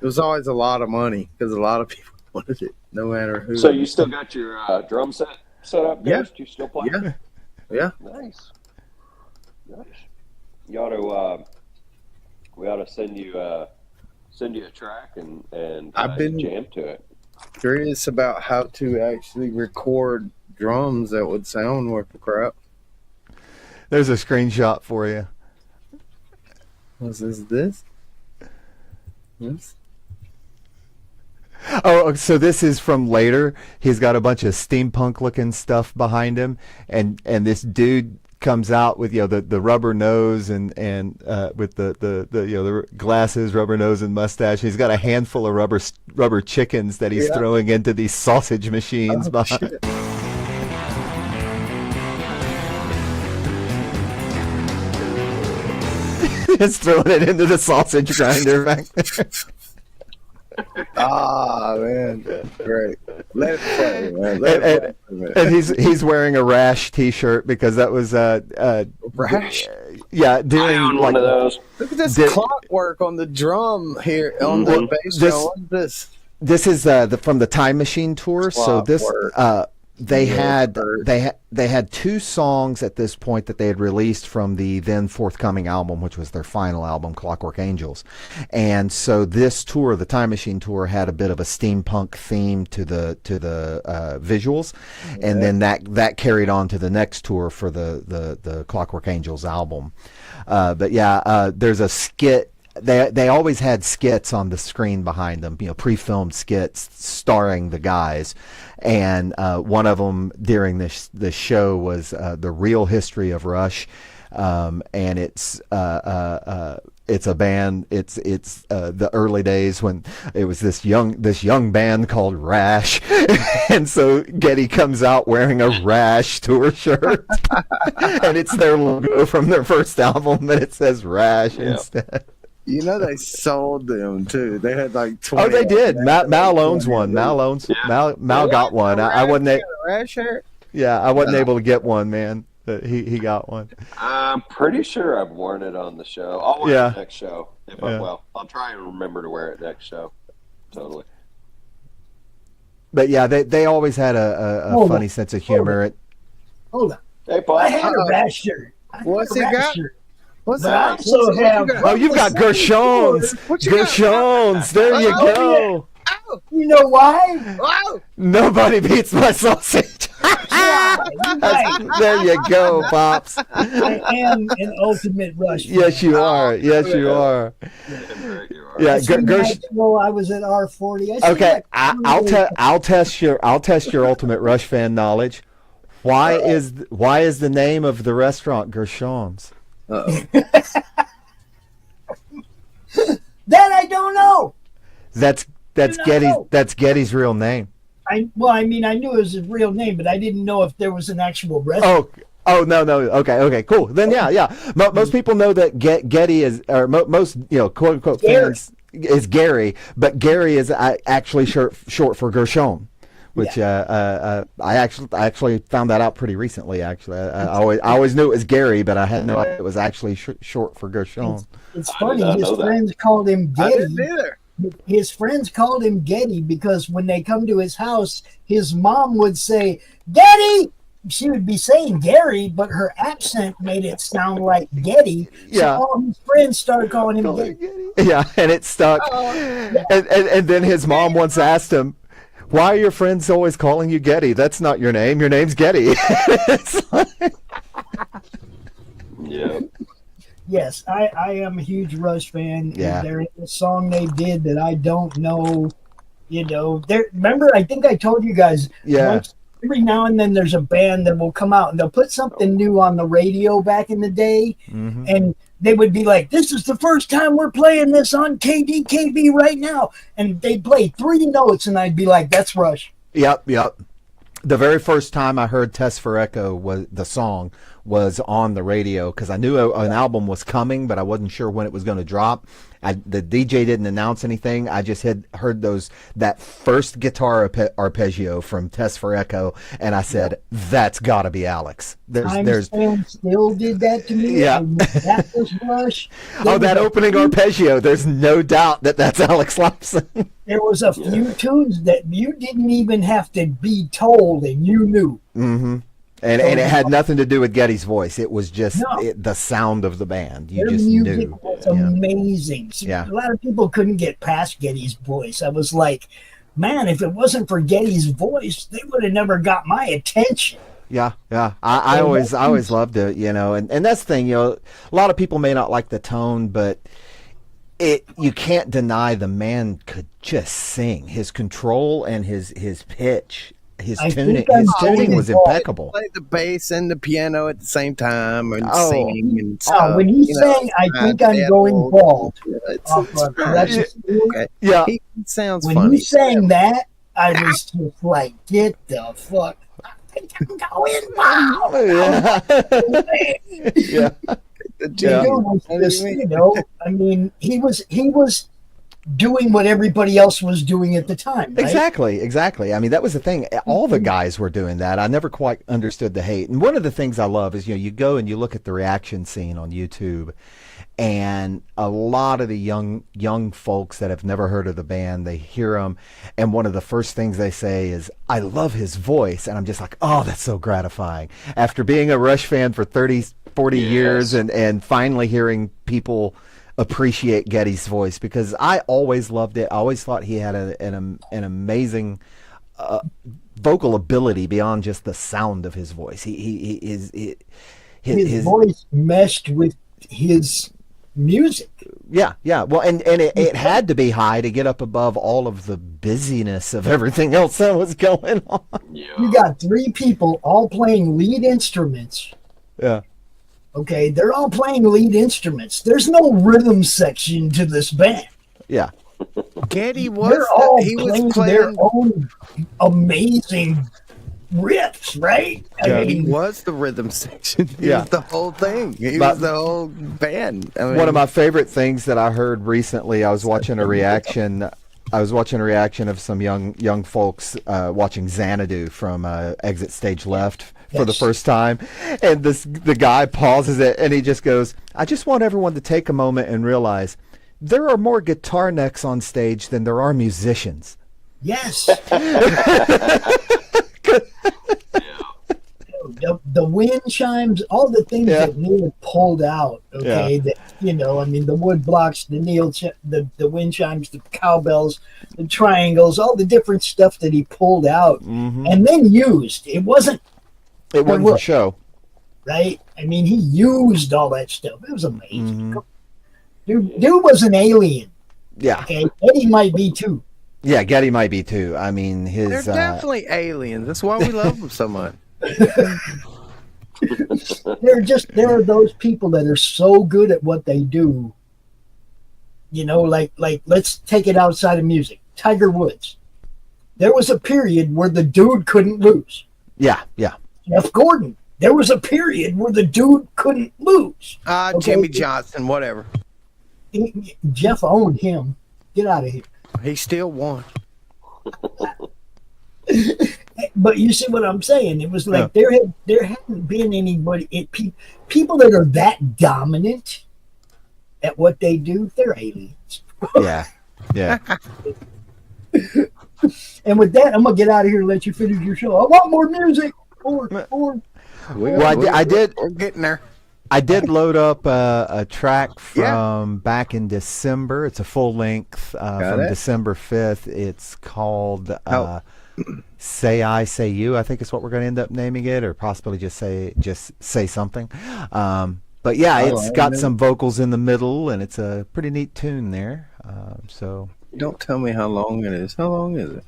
It was always a lot of money because a lot of people wanted it, no matter who. So you still got your drum set up? Yeah. Ghost? You still play? Yeah. Nice. You ought to. We ought to send you a track and I've been jam to it. Curious about how to actually record drums that would sound worth the crap. There's a screenshot for you. Was this? Yes. Oh, so this is from later. He's got a bunch of steampunk looking stuff behind him, and this dude comes out with the rubber nose and with the glasses, rubber nose, and mustache. He's got a handful of rubber chickens that he's throwing into these sausage machines behind. Shit. Just throwing it into the sausage grinder back there. Ah, man, great. Let it play, man. And he's wearing a Rash T-shirt because that was Rash. Yeah, I during own one of those. Look at this clockwork on the drum here on the bass drum. What is this? This is from the Time Machine tour. So this they Yeah, had or- they had two songs at this point that they had released from the then forthcoming album, which was their final album, Clockwork Angels. And so this tour, the Time Machine tour, had a bit of a steampunk theme to the visuals, and then that carried on to the next tour for the Clockwork Angels album. But yeah, there's a skit. They always had skits on the screen behind them, pre-filmed skits starring the guys, and one of them during this show was the real history of Rush, and it's a band. It's the early days when it was this young band called Rash, and so Geddy comes out wearing a Rash tour shirt, and it's their logo from their first album, and it says Rash instead. They sold them too. They had like 20. Oh, they did. Mal owns one. Mal got one. I wasn't. Rash shirt. Yeah, I wasn't able to get one, man. He got one. I'm pretty sure I've worn it on the show. I'll wear it next show. I'll try and remember to wear it next show. Totally. But yeah, they always had a funny sense of humor. Hold on. Hey, Paul. I had a Rash shirt. What's he got? What's But I that? also have. Oh, you've got Gershons. What you got? Gershons. There you go. You know why? Wow. Nobody beats my sausage. There you go, Pops. I am an ultimate Rush fan. Yes, you are. Yes, you are. Yeah, I seen Gersh. Nitro, I was at R40. I seen Okay, that I'll test your ultimate Rush fan knowledge. Why is the name of the restaurant Gershons? That I don't know. That's Getty's real name. I knew it was his real name, but I didn't know if there was an actual restaurant. Oh no. Okay, cool. Then yeah. Most people know that Getty is, or most quote unquote fans is Gary, but Gary is actually short for Gershon, which I actually found that out pretty recently. Actually, I always knew it was Gary, but I had no idea it was actually short for Gershon. It's I funny. did not His know that. friends called him I Getty. didn't either. His friends called him Getty because when they come to his house, his mom would say, Getty! She would be saying Gary, but her accent made it sound like Getty. Yeah. So all his friends started calling him Getty. Yeah, and it stuck. And then his mom once asked him, "Why are your friends always calling you Getty? That's not your name. Your name's Getty." It's like, Yeah. Yes, I am a huge Rush fan. Yeah. And there is a song they did that I don't know. Remember, I think I told you guys. Yeah. Every now and then there's a band that will come out and they'll put something new on the radio back in the day. mhm. And they would be like, this is the first time we're playing this on KDKB right now. And they'd play 3 notes and I'd be like, that's Rush. Yep. The very first time I heard Test for Echo was on the radio because I knew an album was coming, but I wasn't sure when it was going to drop. The DJ didn't announce anything. I just had heard that first guitar arpeggio from Test for Echo, and I said, "That's got to be Alex." There's Time still did that to me. Yeah. I knew that was Rush. oh, that opening arpeggio. There's no doubt that's Alex Lifeson. There was a few tunes that you didn't even have to be told, and you knew. Mm-hmm. And it had nothing to do with Getty's voice. It was just No. the sound of the band. You Their just music knew. was Yeah. amazing. See, Yeah. A lot of people couldn't get past Getty's voice. I was like, man, if it wasn't for Getty's voice, they would have never got my attention. Yeah. I always loved it, and that's the thing, a lot of people may not like the tone, but you can't deny the man could just sing. His control and his pitch, his I tuning, think I'm his tuning going was to call it impeccable. Play the bass and the piano at the same time and Oh. sing and stuff. When he sang, I think I'm going bald. Off of Precious Few. Okay. Yeah. He sounds When funny. he sang that, I was just like, get the fuck. I think I'm going bald. Yeah. The dude was just, I mean, he was doing what everybody else was doing at the time, right? Exactly. I mean, that was the thing. All the guys were doing that. I never quite understood the hate. And one of the things I love is, you go and you look at the reaction scene on YouTube, and a lot of the young folks that have never heard of the band, they hear them, and one of the first things they say is, "I love his voice," and I'm just like, "Oh, that's so gratifying." After being a Rush fan for 30, 40 years, and finally hearing people appreciate Geddy's voice, because I always loved it. I always thought he had an amazing vocal ability beyond just the sound of his voice. His voice meshed with his music. Yeah. Well, and it had to be high to get up above all of the busyness of everything else that was going on. You got 3 people all playing lead instruments. Yeah. Okay, they're all playing lead instruments. There's no rhythm section to this band. Yeah. Geddy They're all he was playing playing. their own amazing riffs, right? Yeah. He was the rhythm section. He Yeah. was the whole thing. He But- was the whole band. I mean, One of my favorite things that I heard recently, I was watching a reaction of some young folks watching Xanadu from Exit Stage Left for the Yes. first time, and the guy pauses it and he just goes, "I just want everyone to take a moment and realize there are more guitar necks on stage than there are musicians." Yes. The wind chimes, all the things Yeah. that Neil pulled out. Okay, that I mean, the wood blocks, the wind chimes, the cowbells, the triangles, all the different stuff that he pulled out and then used. It wasn't It wasn't for show. right. I mean, he used all that stuff. It was amazing. Dude was an alien. Yeah. Okay, Eddie might be too. Yeah, Geddy might be too. I mean, they're his definitely aliens. That's why we love them so much. There are those people that are so good at what they do. Like let's take it outside of music. Tiger Woods. There was a period where the dude couldn't lose. yeah. Jeff Gordon. There was a period where the dude couldn't lose. Jimmy Johnson, whatever. Jeff owned him. Get out of here. He still won. But you see what I'm saying? It was like there hadn't been anybody. People that are that dominant at what they do, they're aliens. Yeah. And with that, I'm gonna get out of here and let you finish your show. I want more music. More. I did. We're getting there. I did load up a track from back in December. It's a full length from it. December 5th. It's called Say I Say You. I think is what we're going to end up naming it, or possibly just say something. But yeah, it's got some vocals in the middle, and it's a pretty neat tune there. So Don't tell me how long it is. How long is it?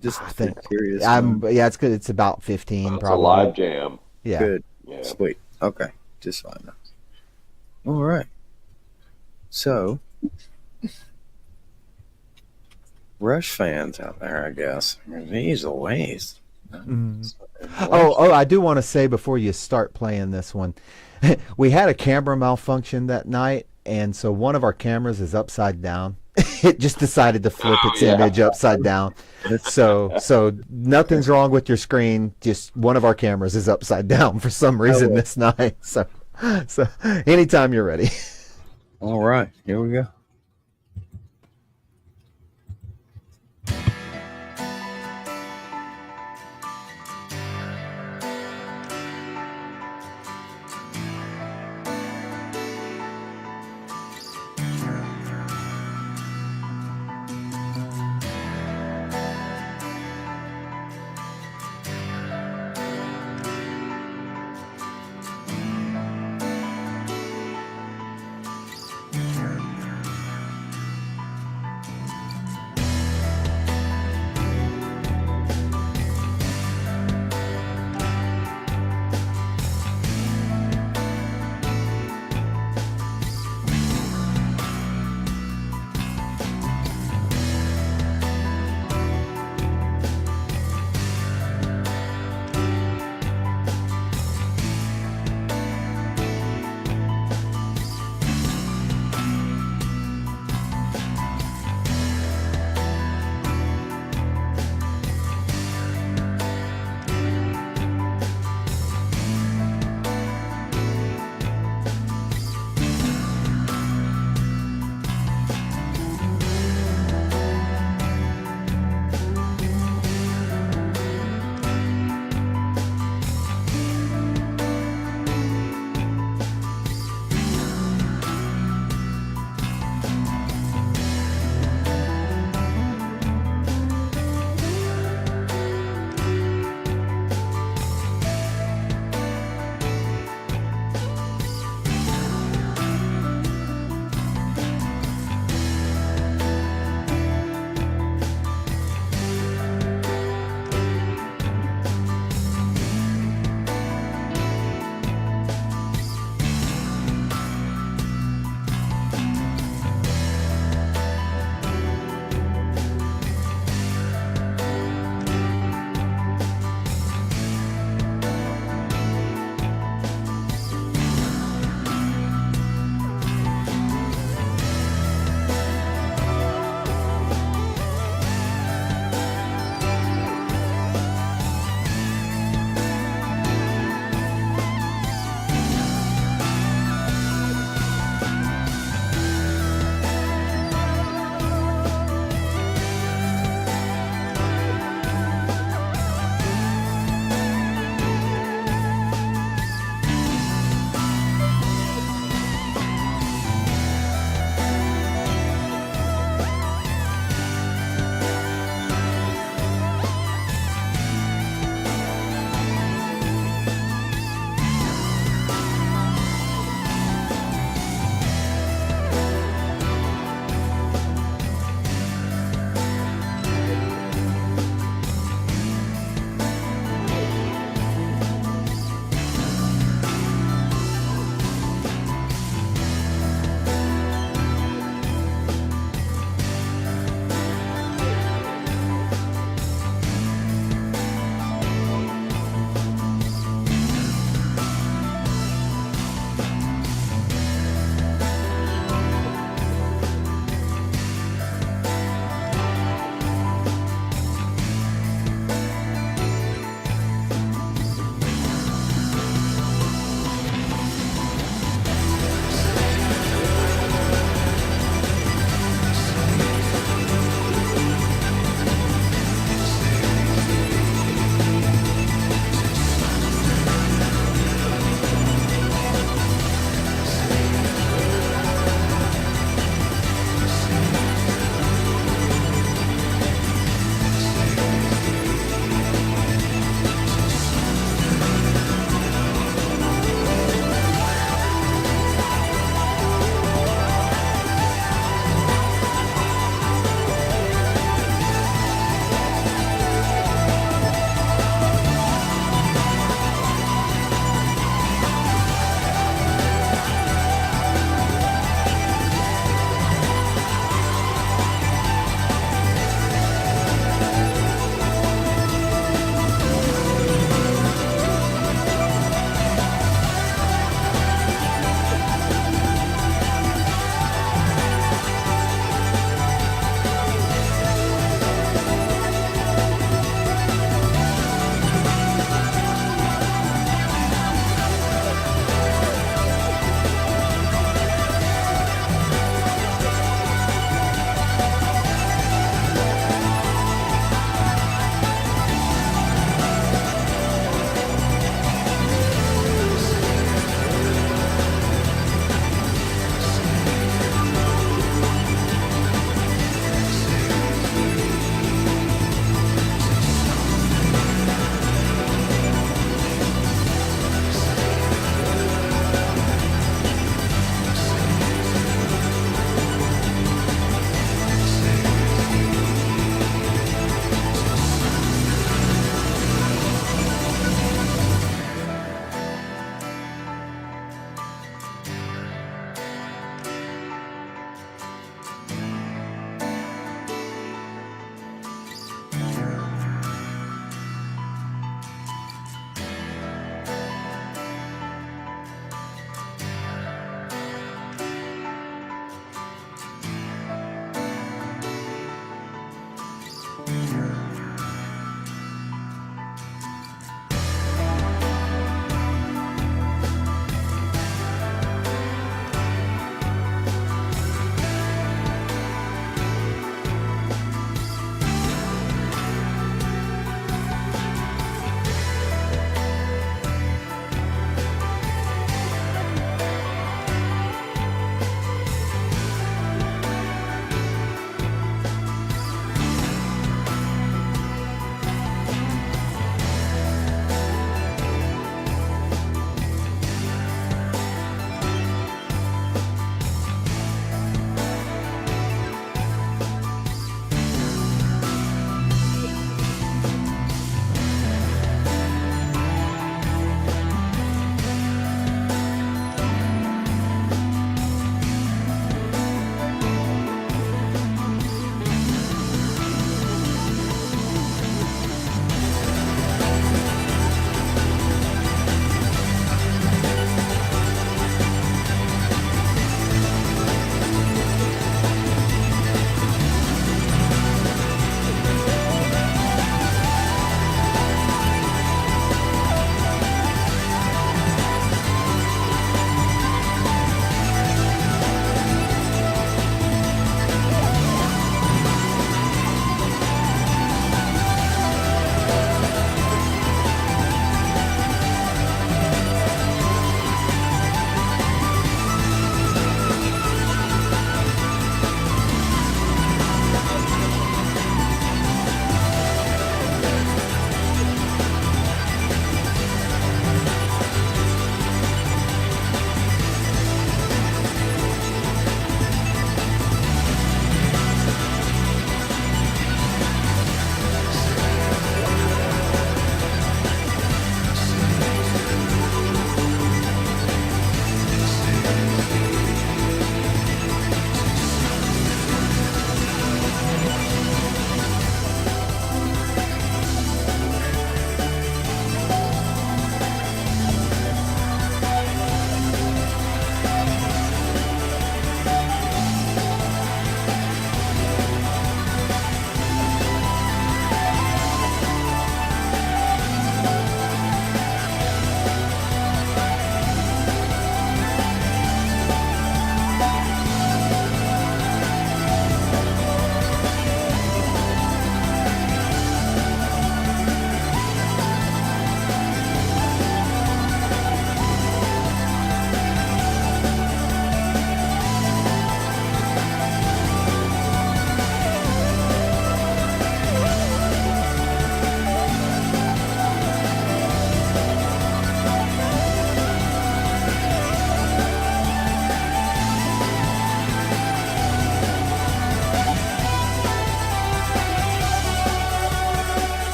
Just I think curious. it's good. It's about 15 It's a probably. live jam. Yeah. Good. Yeah. Sweet. Okay. Just fine now. All right. So, Rush fans out there, I guess. These Louise. Oh, I do want to say before you start playing this one, we had a camera malfunction that night, and so one of our cameras is upside down. It just decided to flip its image upside down. So nothing's wrong with your screen. Just one of our cameras is upside down for some reason this night. So anytime you're ready. All right. Here we go.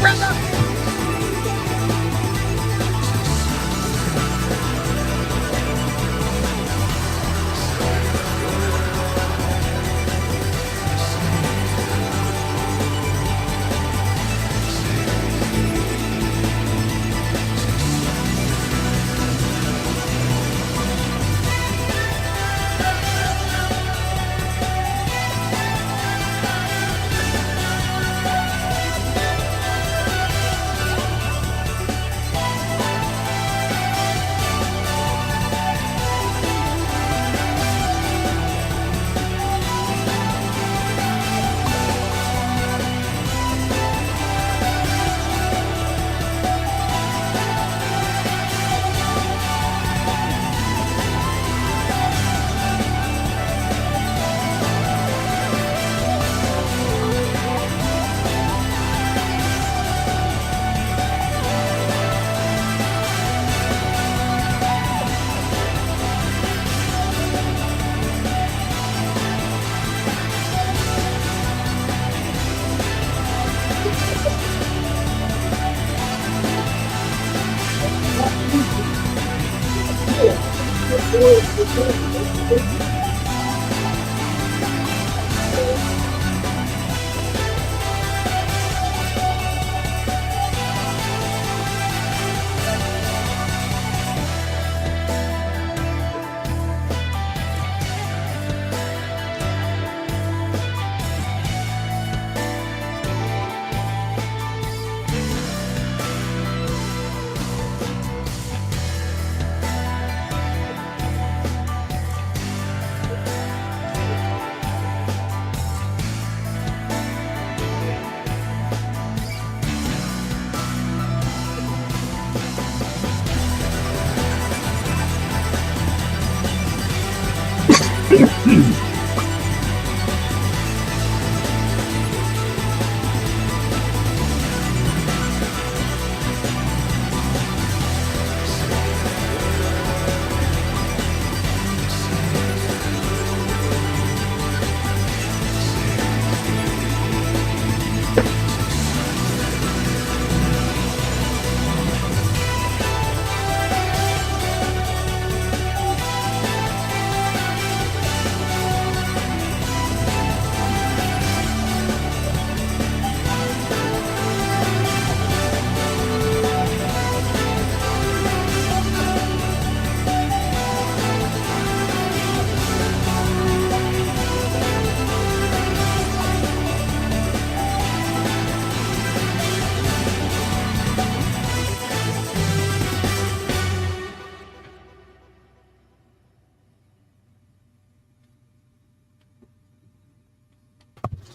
brother.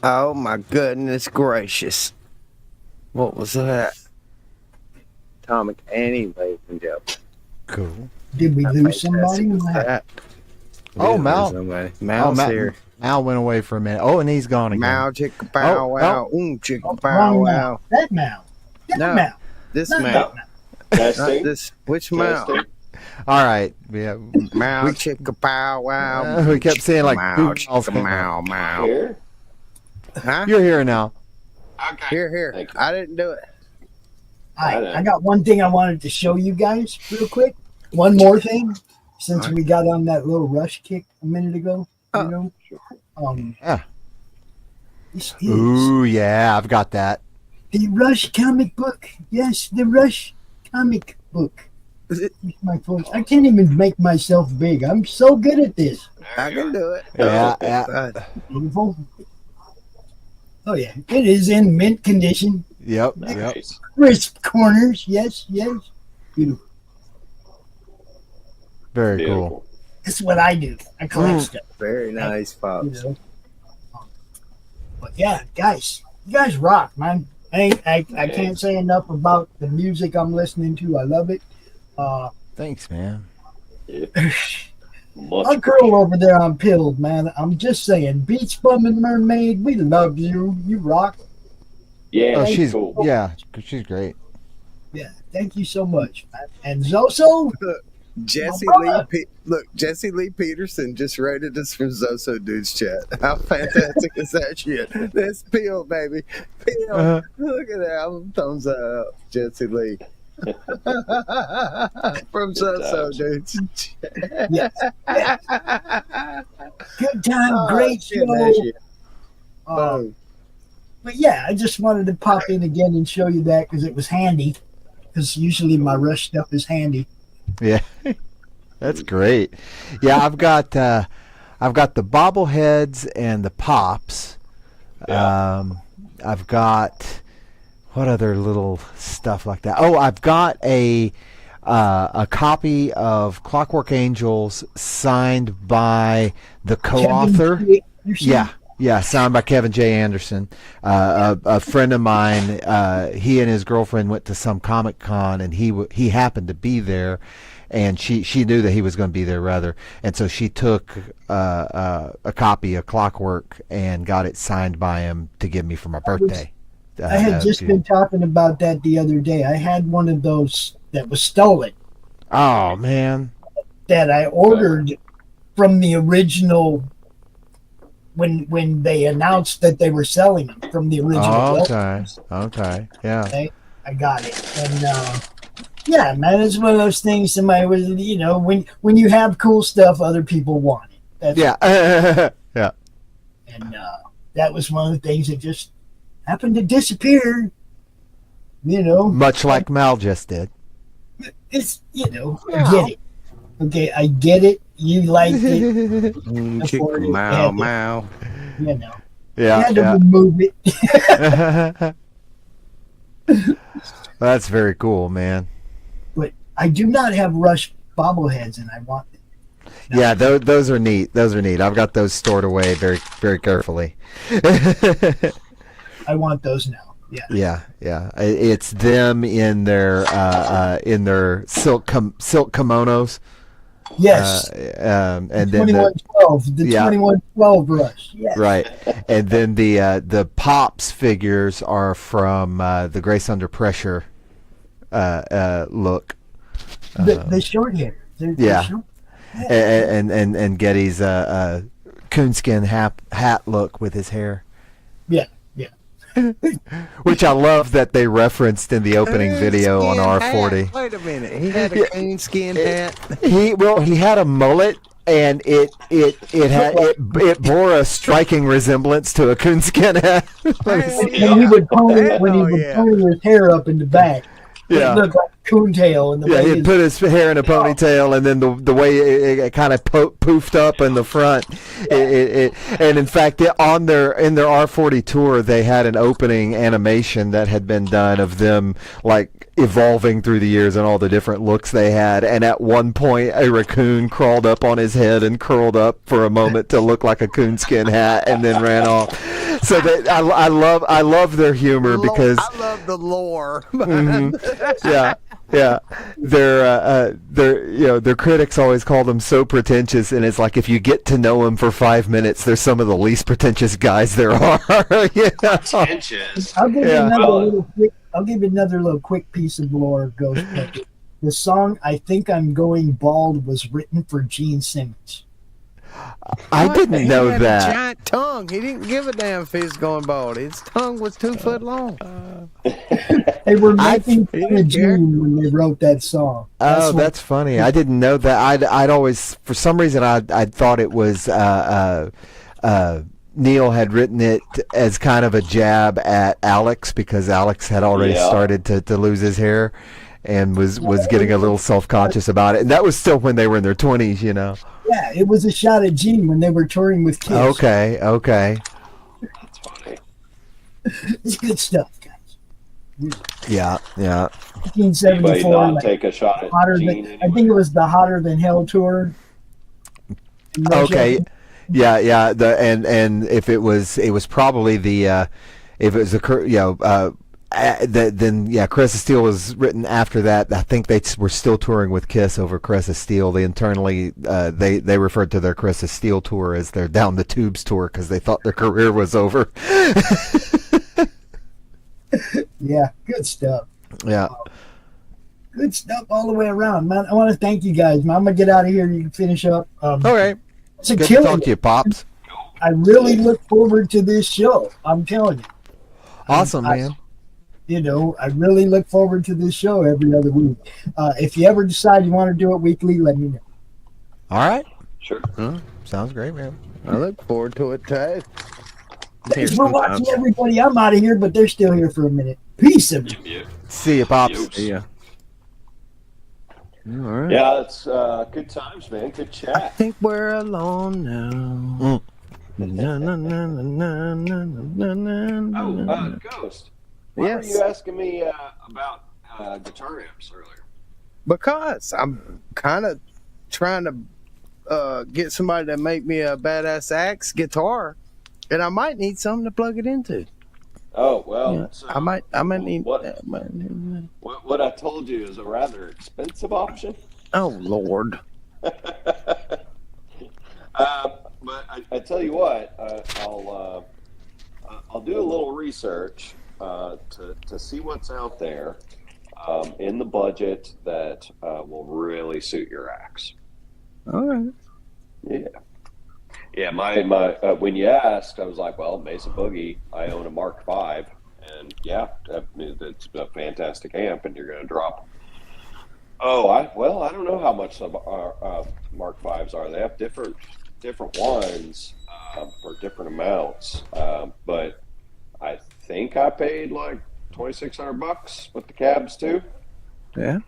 Oh my goodness gracious. What was that? Atomic Annie, ladies and gentlemen. Cool. Did we How lose fantastic somebody? was that? Oh, We did Mal. lose somebody. Mal's Mal, here. Mal went away for a minute. Oh, and he's gone again. Mal, chicka pow Oh, wow, chicka Oh, pow wrong wow. Mal. That Mal. That No. Mal. This Not Mal, that Mal. not Testing. this. Which Mal? Testing. All right. Yeah. Mal, We- chicka pow wow. We kept saying like Mal, who else chicka came mow out? mow. Here. Huh? You're here now. Here. Thank you. I didn't do it. I got one thing I wanted to show you guys real quick. One more thing, since Alright. we got on that little Rush kick a minute ago. Oh. You know, Yeah. this is Ooh, yeah, I've got that. the Rush comic book. Yes, the Rush comic book. Is it- My folks, I can't even make myself big. I'm so good at this. I can do it. Yeah, Oh, yeah. Beautiful. Oh yeah, it is in mint condition. Yep. Yep. Nice. Crisp corners. Yes. Beautiful. Very cool. Beautiful. That's what I do. I collect Mm. stuff. Very nice, You Pops. know. But yeah, guys, you guys rock, man. I can't say enough about the music I'm listening to. I love it. Thanks, man. Much My girl over there on Pill, man. I'm just saying, Beach Bum and Mermaid, we love you. You rock. Yeah, Oh, Thank she's cool. yeah, she's great. Yeah, thank you so much, man. And Zoso, Jesse My Lee, brother. look, Jesse Lee Peterson just rated us from Zoso Dude's chat. How fantastic is that shit? That's Peel, baby. Peel. Uh-huh. Look at that. Thumbs up, Jesse Lee. From Zoso Dude's chat. Yes. Good time, great shit, that show. shit. Um, but yeah, I just wanted to pop in again and show you that because it was handy. Because usually my Rush stuff is handy. Yeah, that's great. Yeah, I've got the bobbleheads and the pops. Yeah. I've got what other little stuff like that? Oh, I've got a copy of Clockwork Angels signed by the co-author. Kevin J. Anderson. Yeah, signed by Kevin J. Anderson. A friend of mine, he and his girlfriend went to some Comic Con, and he happened to be there, and she knew that he was going to be there, rather, and so she took a copy of Clockwork and got it signed by him to give me for my birthday. I had just been talking about that the other day. I had one of those that was stolen Oh man, that I ordered from the original when they announced that they were selling them from the original. okay, yeah. Okay, I got it, and yeah, man, it's one of those things. Somebody was, when you have cool stuff, other people want it. That's, Yeah, yeah. and that was one of the things that just happened to disappear. Much like Mal just did. It's I get it. Okay, I get it. You liked it. Chicken Mao Mao. You Yeah, had to remove it. That's very cool, man. But I do not have Rush bobbleheads, and I want them. Yeah, those are neat. Those are neat. I've got those stored away very, very carefully. I want those now. Yeah. Yeah. It's them in their silk kimonos. Yes. And then 2112. The yeah. 2112 Rush. Yes. right, and then the Pops figures are from the Grace Under Pressure look. The short hair. They're Yeah. short. And Getty's coonskin hat look with his hair. Yeah. Which I love that they referenced in the opening video on R40. Hat. Wait a minute. He had a coonskin hat. He had a mullet, and it bore a striking resemblance to a coonskin hat. And he would pony his hair up in the back. Yeah. It looked like a coontail in the Yeah, way he'd put his hair in a ponytail, and then the way it kind of poofed up in the front. And in fact, in their R40 tour, they had an opening animation that had been done of them like evolving through the years and all the different looks they had. And at one point, a raccoon crawled up on his head and curled up for a moment to look like a coonskin hat, and then ran off. So I love their humor because I love the lore. yeah. Their critics always call them so pretentious, and it's like if you get to know them for 5 minutes, they're some of the least pretentious guys there are. Pretentious. I'll give Yeah. I'll give you another little quick piece of lore, Ghost Bucket. The song "I Think I'm Going Bald" was written for Gene Simmons. I didn't He know had that. A giant tongue. He didn't give a damn if he was going bald. His tongue was 2 foot long. They were making he fun didn't of Gene when they wrote that song. Oh, that's funny. I didn't know that. I'd always, for some reason, I'd thought it was Neil had written it as kind of a jab at Alex because Alex had already started to lose his hair and was getting a little self-conscious about it. And that was still when they were in their 20s, you know. Yeah, it was a shot at Gene when they were touring with Kiss. Okay. That's funny. It's good stuff, guys. Yeah. Anybody 1974. not like, take a shot at hotter Gene than, I think it was the Hotter Than Hell tour. In Russia. Okay. Yeah. And if it was probably the if it was the then Caress of Steel was written after that. I think they were still touring with Kiss over Caress of Steel. They internally they referred to their Caress of Steel tour as their Down the Tubes tour because they thought their career was over. Yeah, good stuff. Yeah. Good stuff all the way around, man. I want to thank you guys, man. I'm gonna get out of here. You can finish up. Okay. It's a Good to killer. talk to you, Pops. I really look forward to this show. I'm telling you. Awesome, man. I really look forward to this show every other week. If you ever decide you want to do it weekly, let me know. All right. Sure. Sounds great, man. I look forward to it too. Thanks for watching, everybody. I'm out of here, but they're still here for a minute. Peace, everybody. Yeah. See you, Pops. Yeah. All right. Yeah, it's good times, man. Good I chat. think we're alone now. Na, na, na, na, na, na, na, na, Oh, na. Ghost. Why Yes. were you asking me about guitar amps earlier? Because I'm kind of trying to get somebody to make me a badass axe guitar, and I might need something to plug it into. Oh, well, Yeah, so I might need. what I told you is a rather expensive option. Oh Lord! But I tell you what, I'll do a little research to see what's out there in the budget that will really suit your axe. All right. Yeah. My when you asked, I was like, well, Mesa Boogie. I own a Mark V, and yeah, it's a fantastic amp, and you're going to drop. Oh, I don't know how much some Mark V's are. They have different ones for different amounts, but I think I paid like $2,600 with the cabs too. Yeah.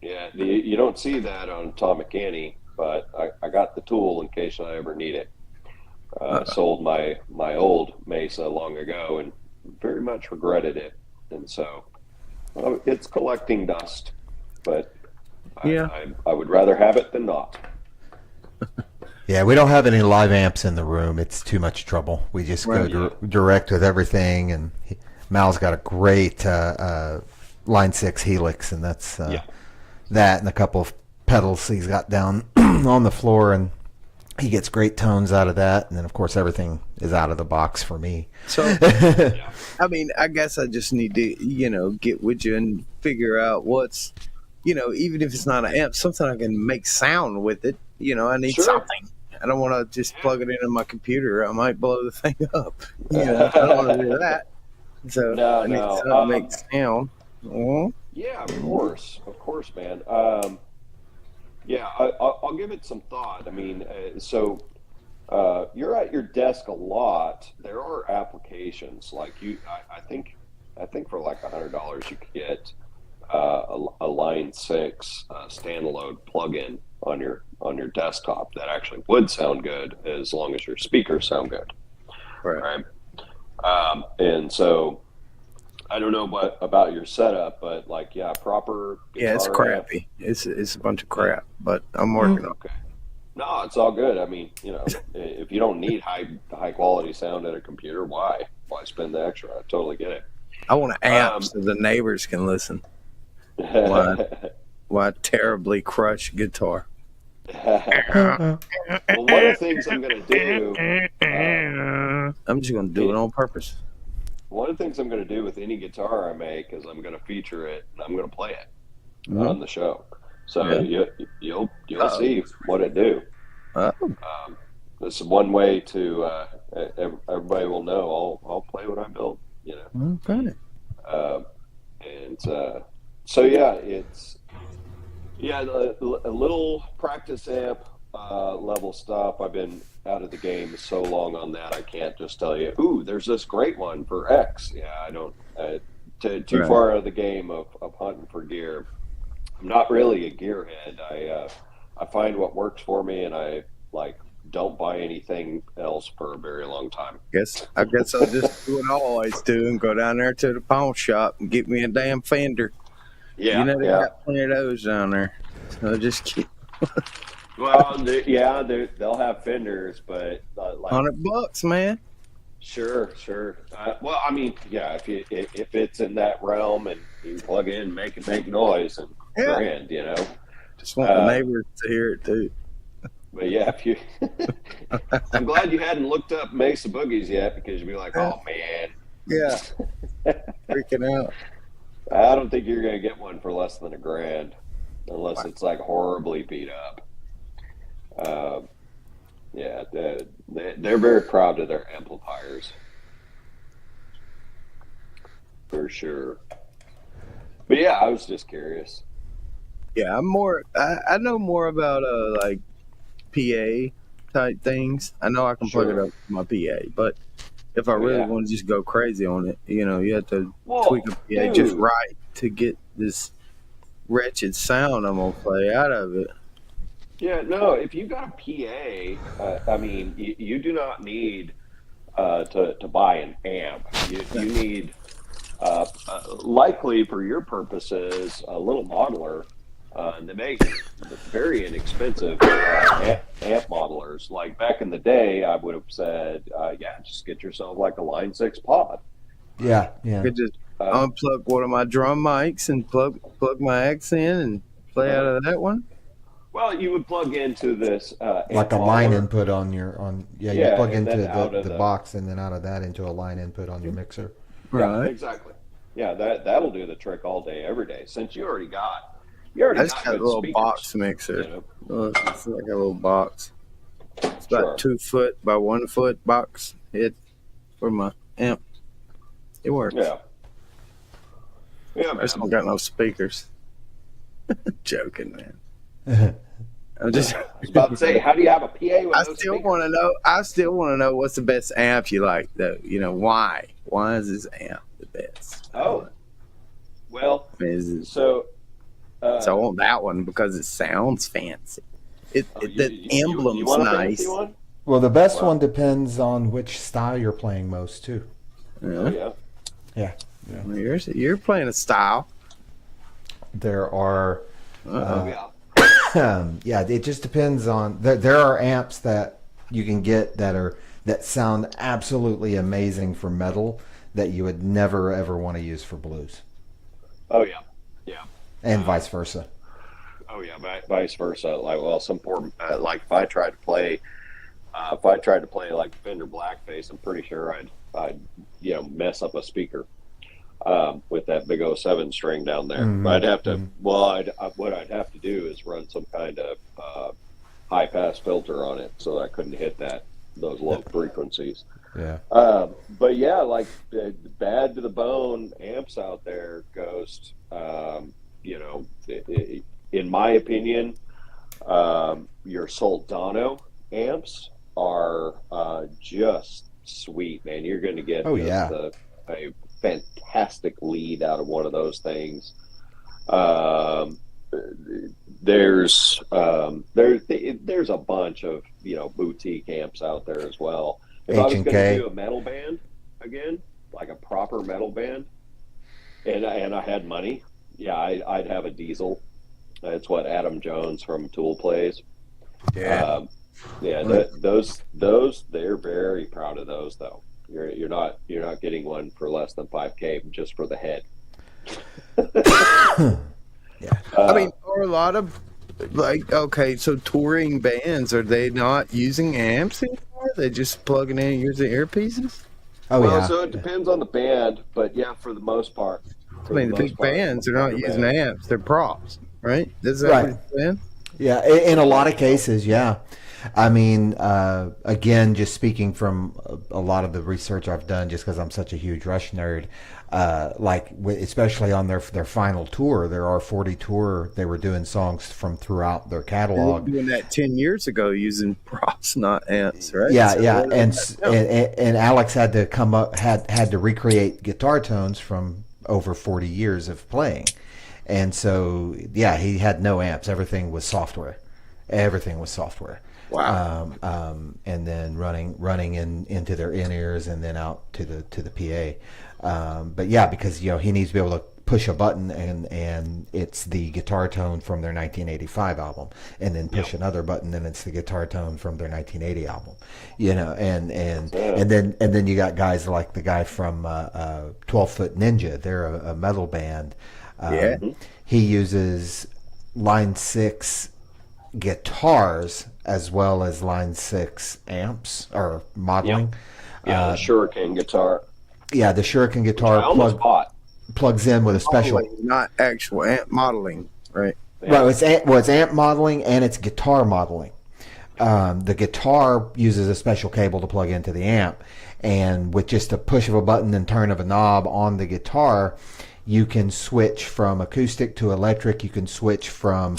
Yeah, you don't see that on Tom McCanny, but I got the tool in case I ever need it. I sold my old Mesa long ago and very much regretted it, and so it's collecting dust. But Yeah. I would rather have it than not. Yeah, we don't have any live amps in the room. It's too much trouble. We just Right. go direct with everything. And Mal's got a great Line 6 Helix, and that's that and a couple of pedals he's got down on the floor, and he gets great tones out of that. And then, of course, everything is out of the box for me. So, I mean, I guess I just need to, get with you and figure out what's, even if it's not an amp, something I can make sound with it. I need Sure. something. I don't want to just plug it into my computer. I might blow the thing up. I don't want to do that. So No, I need no. something to make sound. Mhm. Yeah, of course, man. Yeah, I'll give it some thought. I mean, so you're at your desk a lot. There are applications like I think for like $100 you could get a Line 6 standalone plug-in on your desktop that actually would sound good as long as your speakers sound good. Right. And so I don't know about your setup, but proper Yeah, it's guitar amp. crappy. It's a bunch of crap, but I'm working on it. Okay. No, it's all good. I mean, if you don't need high quality sound at a computer, why spend the extra? I totally get it. I want an amp so the neighbors can listen. Why terribly crush guitar. Well, one of the things I'm going to do, I'm just going to do it on purpose. one of the things I'm going to do with any guitar I make is I'm going to feature it and I'm going to play it Mhm. on the show. So Yeah. you'll Uh-oh. see what it do. Oh, This is one way to everybody will know I'll play what I build. okay. And so yeah, it's a little practice amp level stuff. I've been out of the game so long on that I can't just tell you, ooh, there's this great one for X. Yeah, I don't too Right. far out of the game of hunting for gear. I'm not really a gearhead. I find what works for me, and I don't buy anything else for a very long time. I guess I'll just do what I always do and go down there to the pawn shop and get me a damn Fender. They got plenty of those down there. So just keep Well, they'll have Fenders, but $100, man. Sure. Well, I mean, yeah, if it's in that realm and you can plug in, make noise, and Yeah. grand, Just want the neighbors to hear it too. But yeah, if you, I'm glad you hadn't looked up Mesa Boogies yet, because you'd be like, oh man. Yeah. Freaking out. I don't think you're going to get one for less than $1,000 unless it's like horribly beat up. Yeah, they're very proud of their amplifiers. For sure. But yeah, I was just curious. Yeah, I know more about like PA type things. I know I can plug it Sure. up with my PA, but if I really Yeah. want to just go crazy on it, you have to Well, tweak a PA just dude. right to get this wretched sound I'm gonna play out of it. Yeah, no, if you got a PA, I mean, you do not need to buy an amp. You need, likely for your purposes, a little modeler. And they make very inexpensive amp modelers. Like back in the day, I would have said, yeah, just get yourself like a Line 6 pod. Yeah, I yeah. could just Uh, unplug one of my drum mics and plug my X in and play out of that one. well, you would plug into this Like amp a line modeler. input you Yeah, plug and into then out of the the- box and then out of that into a line input on your mixer. Yeah, Right. exactly. Yeah, that'll do the trick all day, every day. Since you already got I just got a good little speakers, box mixer. you know? It's like a little box. It's about Sure. 2 foot by 1 foot box head for my amp. It works. Yeah. Yeah, I man. just don't got no speakers. Joking, man. I'm just. I was about to say, how do you have a PA with I no still speakers? want to know. I still want to know what's the best amp you like, though. Why? Why is this amp the best? Oh, well, I mean, is it, so. so I want that one because it sounds fancy. The emblem's want a nice. fancy one? Well, the best Wow. one depends on which style you're playing most too. Oh, Yeah. yeah. Well, you're playing a style. There are, Oh, yeah. yeah, it just depends on. There are amps that you can get that sound absolutely amazing for metal that you would never ever want to use for blues, Oh, yeah. Yeah. and vice versa. Oh, yeah. Vice versa. Like, well, some poor, like, if I tried to play like Fender Blackface, I'm pretty sure I'd mess up a speaker with that big 07 string down there. Mhm. But I'd have to. Well, what I'd have to do is run some kind of high pass filter on it so that I couldn't hit those low frequencies. Yeah. But yeah, like bad to the bone amps out there, Ghost. In my opinion, your Soldano amps are just sweet, man. You're going to get Oh, just yeah. a fantastic lead out of one of those things. There's a bunch of boutique amps out there as well. If I was going H&K. to do a metal band again, like a proper metal band, and I had money, yeah, I'd have a Diesel. That's what Adam Jones from Tool plays. Yeah. Those they're very proud of those though. You're not getting one for less than $5,000 just for the head. Yeah. I mean, are a lot of so touring bands, are they not using amps anymore? They just plugging in and using earpieces? Oh well, yeah. so it depends on the band, but yeah, for the most part. I mean, the big bands are not using amps; they're props, right? Is that Right. what you're saying? Yeah, in a lot of cases, yeah. I mean, again, just speaking from a lot of the research I've done, just because I'm such a huge Rush nerd, especially on their final tour, their R40 tour, they were doing songs from throughout their They were catalog. doing that 10 years ago using props, not amps, right? Yeah, So yeah, they're- and Alex had to come up had to recreate guitar tones from over 40 years of playing, and so yeah, he had no amps. Everything was software. Wow. And then running into their in ears and then out to the PA. But yeah, because he needs to be able to push a button and it's the guitar tone from their 1985 album, and then push another button and it's the guitar tone from their 1980 album. And then you got guys like the guy from 12 Foot Ninja. They're a metal band. Yeah. He uses Line 6 guitars as well as Line 6 amps or modeling. Yeah, the Shuriken guitar. Yeah, the Shuriken guitar I almost bought. plugs in with a special. Modeling, not actual amp modeling, right? Right. It's amp modeling and it's guitar modeling. The guitar uses a special cable to plug into the amp, and with just a push of a button and turn of a knob on the guitar, you can switch from acoustic to electric. You can switch from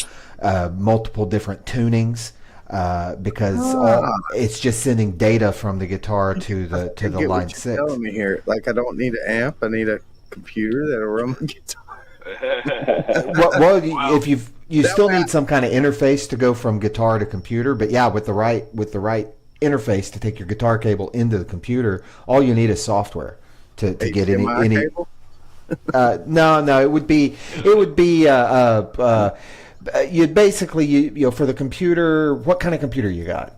multiple different tunings because it's just sending data from the guitar to the I get line what you're 6. telling me here. Like, I don't need an amp. I need a computer that'll run my guitar. If you still need some kind of interface to go from guitar to computer, but yeah, with the right interface to take your guitar cable into the computer, all you need is software to get any. Cable? No, it would be you'd basically you know for the computer. What kind of computer you got?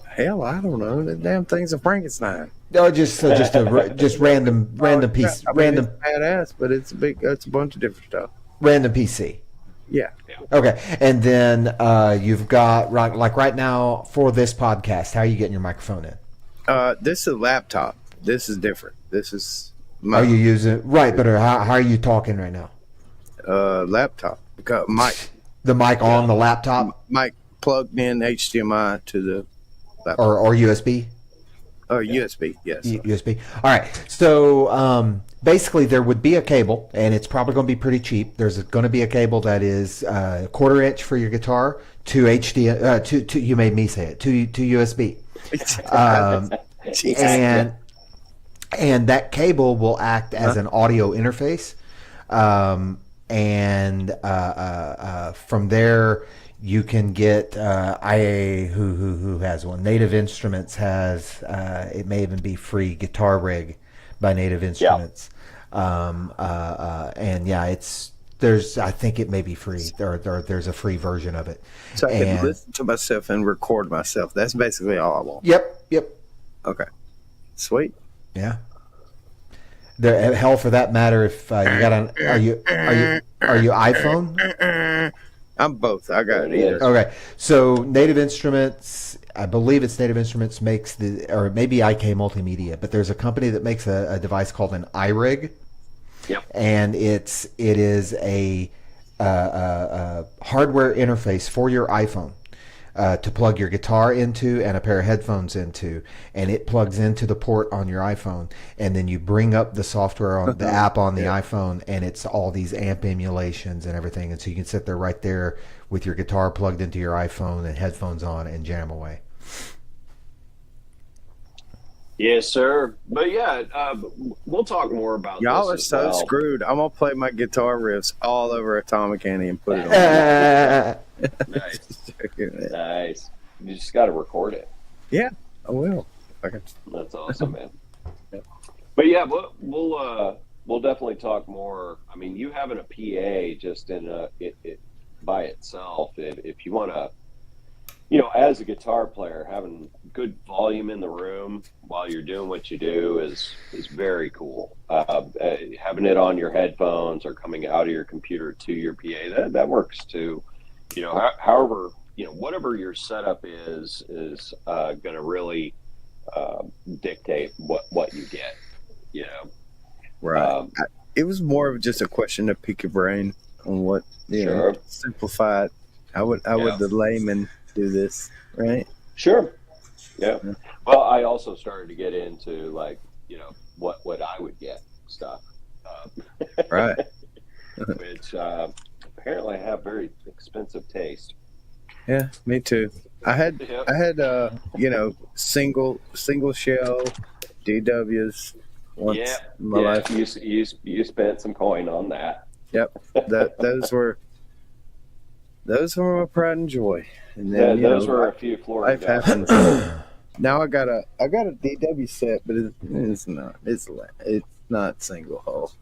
Hell, I don't know. The damn thing's a Frankenstein. No, just random piece, I mean, random it's badass, but it's a bunch of different stuff. random PC. Yeah. Okay, and then you've got right now for this podcast. How are you getting your microphone in? This is a laptop. This is different. This is my Are you using right? But how are you talking right now? laptop. Got mic The mic on the laptop plugged in HDMI to the laptop. or USB? Or USB, yes. USB. All right. So basically, there would be a cable, and it's probably going to be pretty cheap. There's going to be a cable that is a 1/4 inch for your guitar, to HD, to you made me say it, to USB, and that cable will act as an audio interface, and from there. You can get who has one. Native Instruments has it may even be free Guitar Rig by Native Instruments, and yeah, I think it may be free. There's a free version of it. So I can listen to myself and record myself. That's basically all I want. Yep. Okay, sweet. Yeah. Hell, for that matter, if you got an are you iPhone? I'm both. I got it either. Okay, so Native Instruments, I believe it's Native Instruments makes or maybe IK Multimedia, but there's a company that makes a device called an iRig. Yep. And it is a hardware interface for your iPhone to plug your guitar into and a pair of headphones into, and it plugs into the port on your iPhone, and then you bring up the software on the app on the iPhone, and it's all these amp emulations and everything, and so you can sit there right there with your guitar plugged into your iPhone and headphones on and jam away. Yes, sir. But yeah, we'll talk more about Y'all are this as so well. screwed. I'm gonna play my guitar riffs all over Atomic Annie and put it on. Nice. Nice. You just got to record it. Yeah, I will. Okay. That's awesome, man. But yeah, we'll definitely talk more. I mean, you having a PA just in it by itself, if you want to, as a guitar player, having good volume in the room while you're doing what you do is very cool. Having it on your headphones or coming out of your computer to your PA, that works too. However, whatever your setup is going to really dictate what you get. Right. It was more of just a question to pick your brain on what Sure. simplified. How would the layman do this, right? Sure. Yeah. Well, I also started to get into what I would get stuff, Right. which apparently I have very expensive taste. Yeah, me too. I had Yep. single shell DWs once in my life. You spent some coin on that. Yep. Those were my pride and joy. And then Those were a few floors. life happens. Now I got a DW set, but it's not single hull.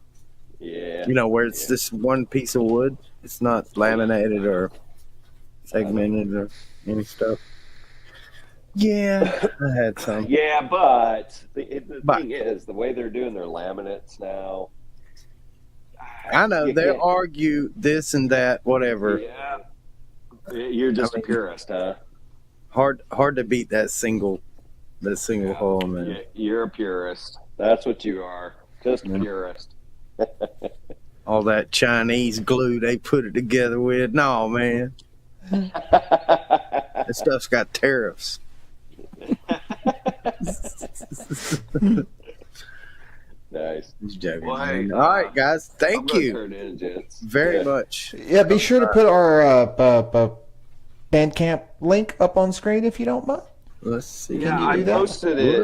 Yeah. Where it's just one piece of wood. It's not laminated or segmented or any stuff. Yeah, I had some. Yeah, but the thing is, the way they're doing their laminates now. I know you they can't- argue this and that, whatever. Yeah. You're just a purist, huh? Hard to beat that single hull, man. You're a purist. That's what you are. Just a Yeah. purist. all that Chinese glue they put it together with. No, man. That stuff's got tariffs. Nice. Just joking, Well, hey, man. All right, guys. I'm Thank gonna you turn in, gents. very Yeah. much. Yeah, be sure to put our Bandcamp link up on screen if you don't mind. Let's see. Yeah, you I do that? posted it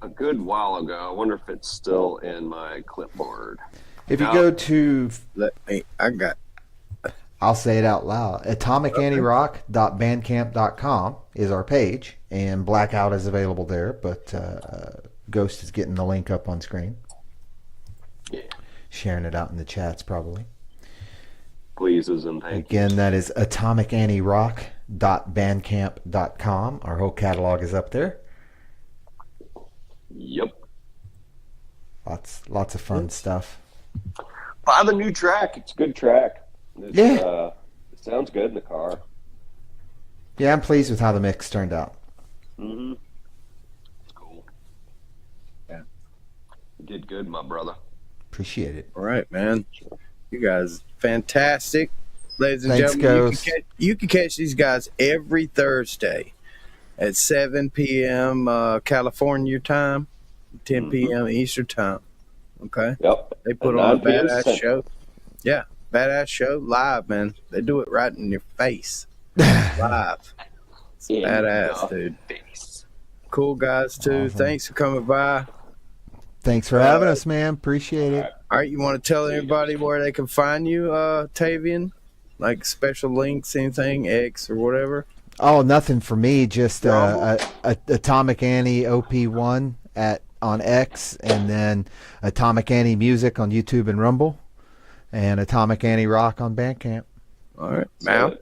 a good while ago. I wonder if it's still in my clipboard. If you No. go to, I got. I'll say it out loud, atomicannierock.bandcamp.com is our page, and Blackout is available there, but Ghost is getting the link up on screen. Yeah. Sharing it out in the chats probably. Pleases and thank you. Again, that is atomicannierock.bandcamp.com. Our whole catalog is up there. Yep. Lots of fun stuff. Buy the new track. It's a good track. It's, Yeah. It sounds good in the car. Yeah, I'm pleased with how the mix turned out. Mm-hmm. It's cool. Yeah. You did good, my brother. Appreciate it. All right, man. You guys, fantastic, ladies and Thanks, gentlemen. Ghost. You can catch these guys every Thursday at 7 p.m. California time, 10 p.m. Eastern time. Okay, Yep. they put At on a 9 p.m. badass Central. show. Yeah, badass show live, man. They do it right in your face, live. It's Yeah. badass, dude. Face. Cool guys too. Awesome. Thanks for coming by. Thanks for having us, man. Appreciate it. All right, you want to tell everybody where they can find you, Tavian? Like special links, anything, X or whatever? Oh, nothing for me. Just Atomic Annie OP1 on X, and then Atomic Annie Music on YouTube and Rumble, and Atomic Annie Rock on Bandcamp. All right, Mal.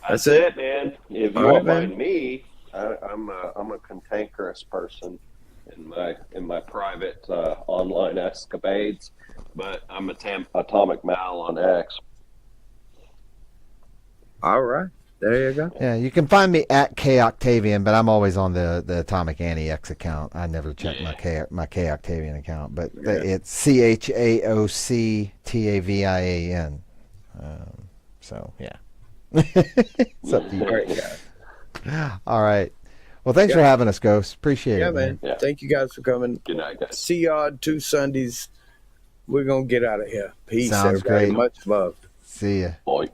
That's it. it, man. If you All right, want man. find me, I'm a cantankerous person in my private online escapades, but I'm Atomic Mal on X. All right, there you go. Yeah, you can find me at K Octavian, but I'm always on the Atomic Annie X account. I never check my K Octavian account, but it's CHAOCTAVIAN. So yeah. It's up to you. All right, guys. All right. Well, thanks for having us, Ghost. Appreciate Yeah, it, man. Yeah. Thank you guys for coming. Good night, guys. See y'all on 2 Sundays. We're gonna get out of here. Peace, Sounds everybody. great. Much love. See ya. Boy.